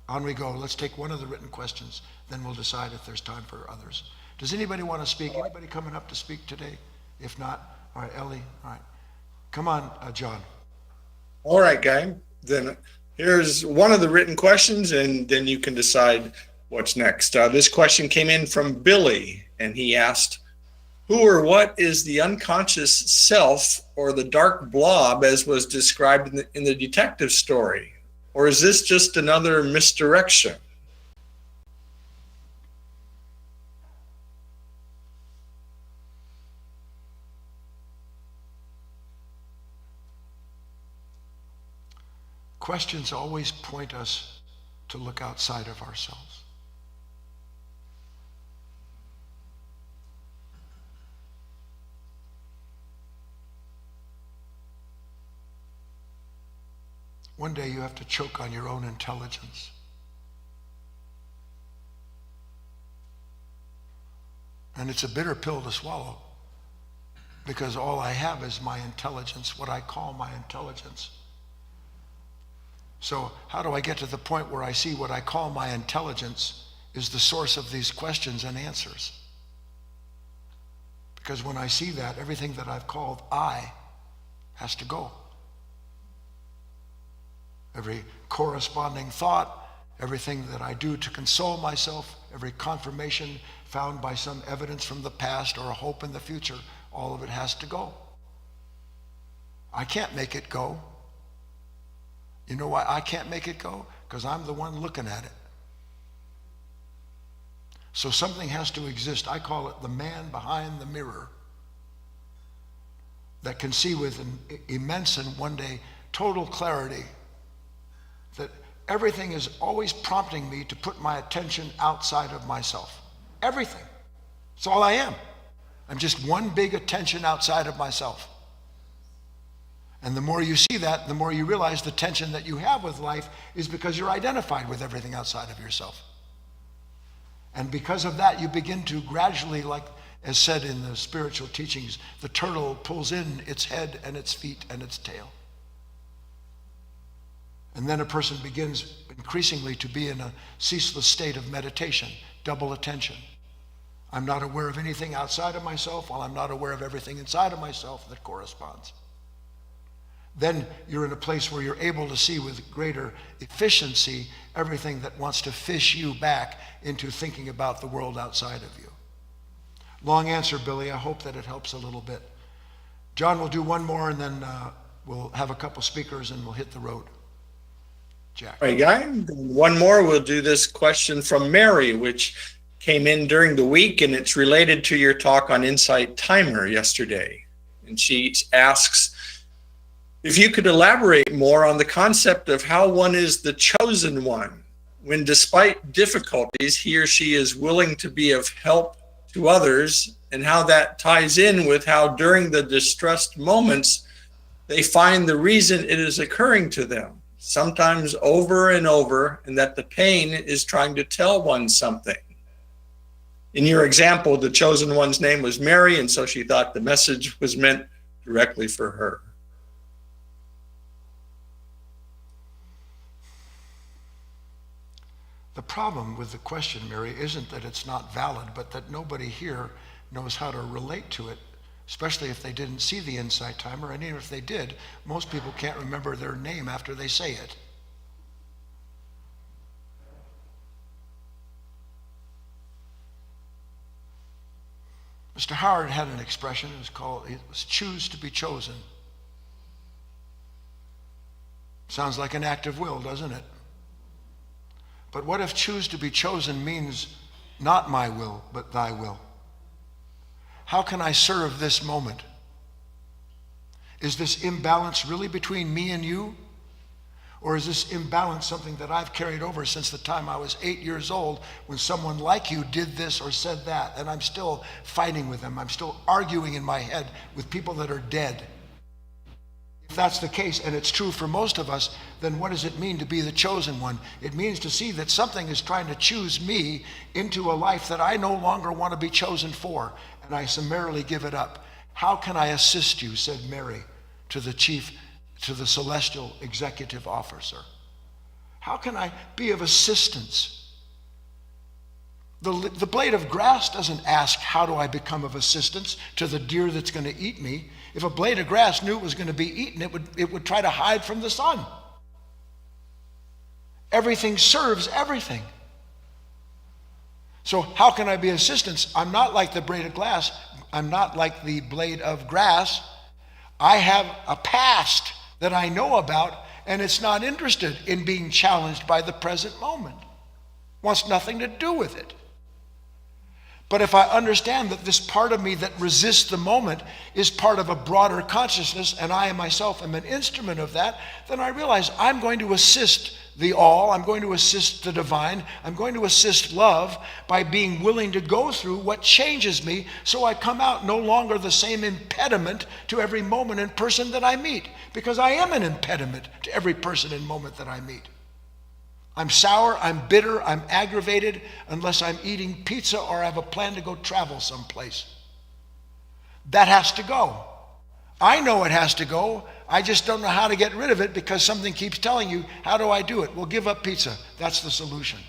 On we go. Let's take one of the written questions, then we'll decide if there's time for others. Does anybody want to speak? Anybody coming up to speak today? If not, all right, Ellie, all right. Come on, John. All right, Guy. Then here's one of the written questions, and then you can decide what's next. This question came in from Billy, and he asked, who or what is the unconscious self or the dark blob as was described in the detective story? Or is this just another misdirection? Questions always point us to look outside of ourselves. One day you have to choke on your own intelligence. And it's a bitter pill to swallow, because all I have is my intelligence, what I call my intelligence. So how do I get to the point where I see what I call my intelligence is the source of these questions and answers? Because when I see that, everything that I've called I has to go. Every corresponding thought, everything that I do to console myself, every confirmation found by some evidence from the past or a hope in the future, all of it has to go. I can't make it go. You know why I can't make it go? Because I'm the one looking at it. So something has to exist. I call it the man behind the mirror that can see with an immense and one day total clarity that everything is always prompting me to put my attention outside of myself. Everything. It's all I am. I'm just one big attention outside of myself. And the more you see that, the more you realize the tension that you have with life is because you're identified with everything outside of yourself. And because of that, you begin to gradually, like as said in the spiritual teachings, the turtle pulls in its head and its feet and its tail. And then a person begins increasingly to be in a ceaseless state of meditation, double attention. I'm not aware of anything outside of myself while I'm not aware of everything inside of myself that corresponds. Then you're in a place where you're able to see with greater efficiency everything that wants to fish you back into thinking about the world outside of you. Long answer, Billy. I hope that it helps a little bit. John will do one more, and then we'll have a couple speakers and we'll hit the road. Jack. All right, Guy. One more. We'll do this question from Mary, which came in during the week, and it's related to your talk on Insight Timer yesterday. And she asks if you could elaborate more on the concept of how one is the chosen one, when despite difficulties, he or she is willing to be of help to others, and how that ties in with how during the distressed moments, they find the reason it is occurring to them, sometimes over and over, and that the pain is trying to tell one something. In your example, the chosen one's name was Mary, and so she thought the message was meant directly for her. The problem with the question, Mary, isn't that it's not valid, but that nobody here knows how to relate to it, especially if they didn't see the insight timer, and even if they did, most people can't remember their name after they say it. Mr. Howard had an expression, it was choose to be chosen. Sounds like an act of will, doesn't it? But what if choose to be chosen means not my will, but thy will? How can I serve this moment? Is this imbalance really between me and you? Or is this imbalance something that I've carried over since the time I was 8 years old when someone like you did this or said that, and I'm still fighting with them? I'm still arguing in my head with people that are dead. If that's the case, and it's true for most of us, then what does it mean to be the chosen one? It means to see that something is trying to choose me into a life that I no longer want to be chosen for, and I summarily give it up. How can I assist you, said Mary to the celestial executive officer. How can I be of assistance? The blade of grass doesn't ask, how do I become of assistance to the deer that's going to eat me? If a blade of grass knew it was going to be eaten, it would try to hide from the sun. Everything serves everything. So how can I be assistance? I'm not like the blade of grass. I'm not like the blade of grass. I have a past that I know about, and it's not interested in being challenged by the present moment. Wants nothing to do with it. But if I understand that this part of me that resists the moment is part of a broader consciousness, and I myself am an instrument of that, then I realize I'm going to assist the all, I'm going to assist the divine, I'm going to assist love by being willing to go through what changes me so I come out no longer the same impediment to every moment and person that I meet, because I am an impediment to every person and moment that I meet. I'm sour, I'm bitter, I'm aggravated unless I'm eating pizza or I have a plan to go travel someplace. That has to go. I know it has to go. I just don't know how to get rid of it because something keeps telling you, how do I do it? Well, give up pizza. That's the solution.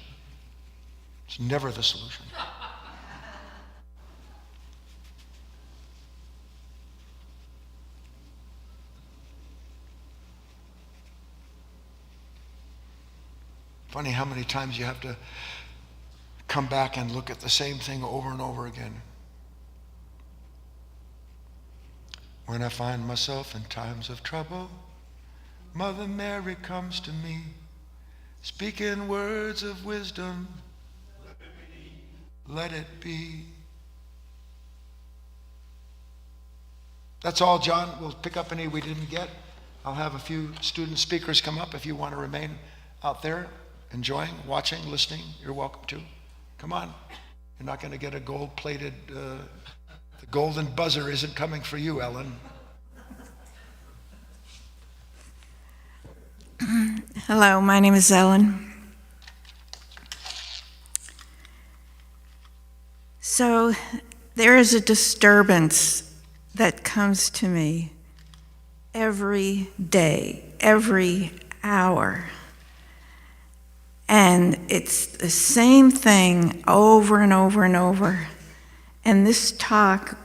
It's never the solution. Funny how many times you have to come back and look at the same thing over and over again. When I find myself in times of trouble, Mother Mary comes to me, speaking words of wisdom. Let it be. That's all, John. We'll pick up any we didn't get. I'll have a few student speakers come up if you want to remain out there enjoying, watching, listening. You're welcome to. Come on. You're not going to get a gold-plated... The golden buzzer isn't coming for you, Ellen. Hello, my name is Ellen. So there is a disturbance that comes to me every day, every hour. And it's the same thing over and over and over. And this talk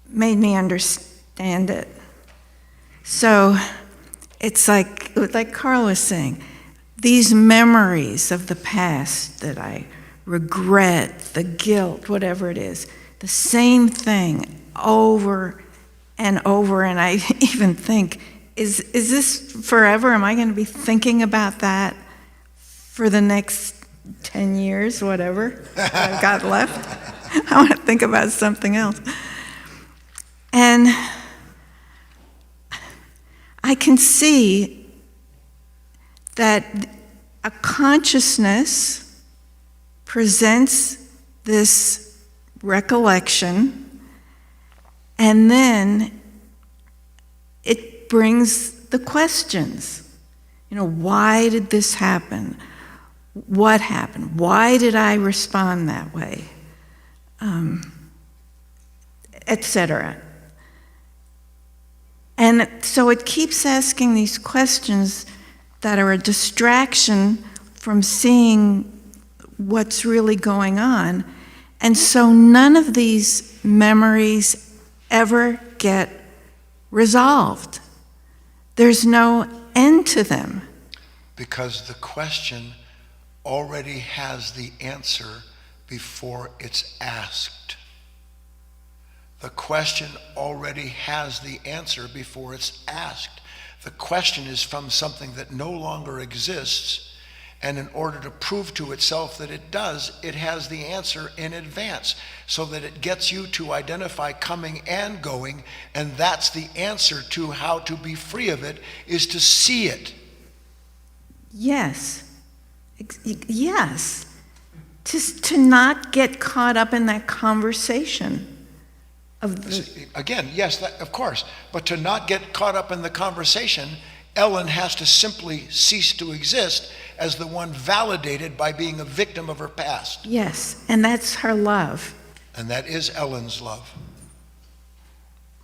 made me understand it. So it's like Carl was saying, these memories of the past that I regret, the guilt, whatever it is, the same thing over and over. And I even think, is this forever? Am I going to be thinking about that for the next 10 years, whatever I've got left? I want to think about something else. And I can see that a consciousness presents this recollection, and then it brings the questions. You know, why did this happen? What happened? Why did I respond that way? Etc. And so it keeps asking these questions that are a distraction from seeing what's really going on. And so none of these memories ever get resolved. There's no end to them. Because the question already has the answer before it's asked. The question already has the answer before it's asked. The question is from something that no longer exists, and in order to prove to itself that it does, it has the answer in advance, so that it gets you to identify coming and going, and that's the answer to how to be free of it, is to see it. Yes. Yes. To not get caught up in that conversation. Again, yes, of course, but to not get caught up in the conversation, Ellen has to simply cease to exist as the one validated by being a victim of her past. Yes, and that's her love. And that is Ellen's love.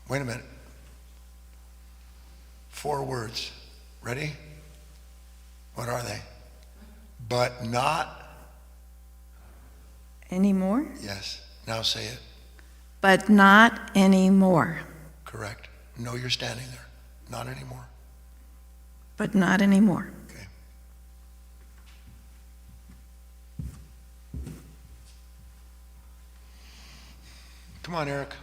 Wait a minute. 4 words. Ready? What are they? But not anymore? Yes. Now say it. But not anymore. Correct. No, you're standing there. Not anymore. But not anymore. Okay. Come on, Eric.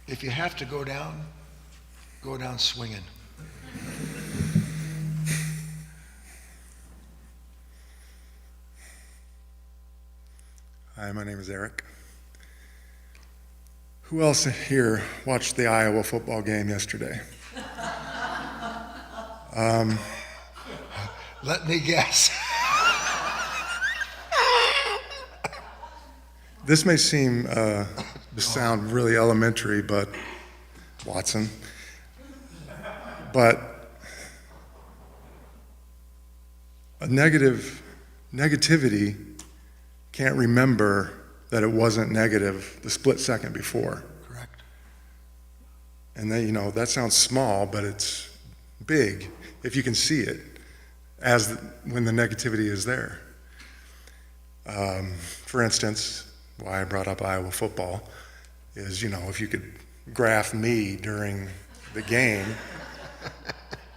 If you have to go down swinging. Hi, my name is Eric. Who else here watched the Iowa football game yesterday? Let me guess. This may seem to sound really elementary, but Watson. But negativity can't remember that it wasn't negative the split second before. Correct. And then, that sounds small, but it's big if you can see it when the negativity is there. For instance, why I brought up Iowa football is, if you could graph me during the game,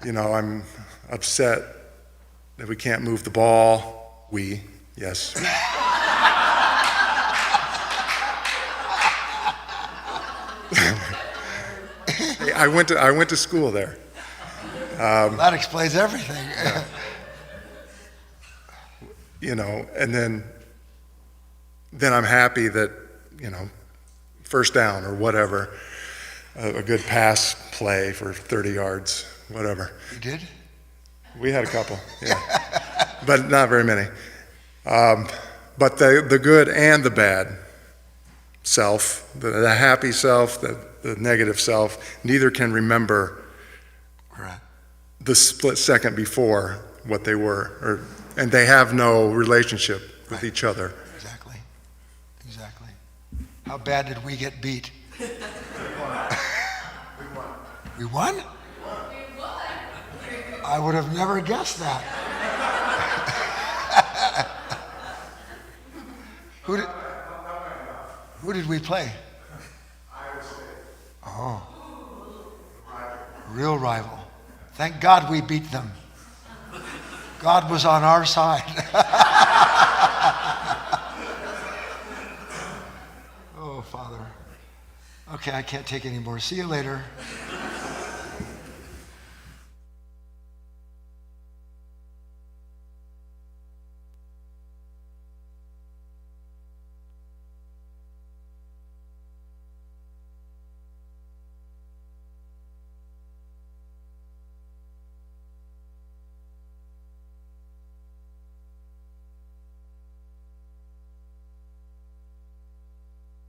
I'm upset that we can't move the ball. Yes. Hey, I went to school there. That explains everything. And then I'm happy that, first down or whatever, a good pass play for 30 yards, whatever. You did? We had a couple, yeah. But not very many. But the good and the bad self, the happy self, the negative self, neither can remember the split second before what they were, and they have no relationship with each other. Exactly. How bad did we get beat? We won. We won? I would have never guessed that. Who did we play? Iowa State. Oh. Real rival. Thank God we beat them. God was on our side. Oh, Father. Okay, I can't take any more. See you later.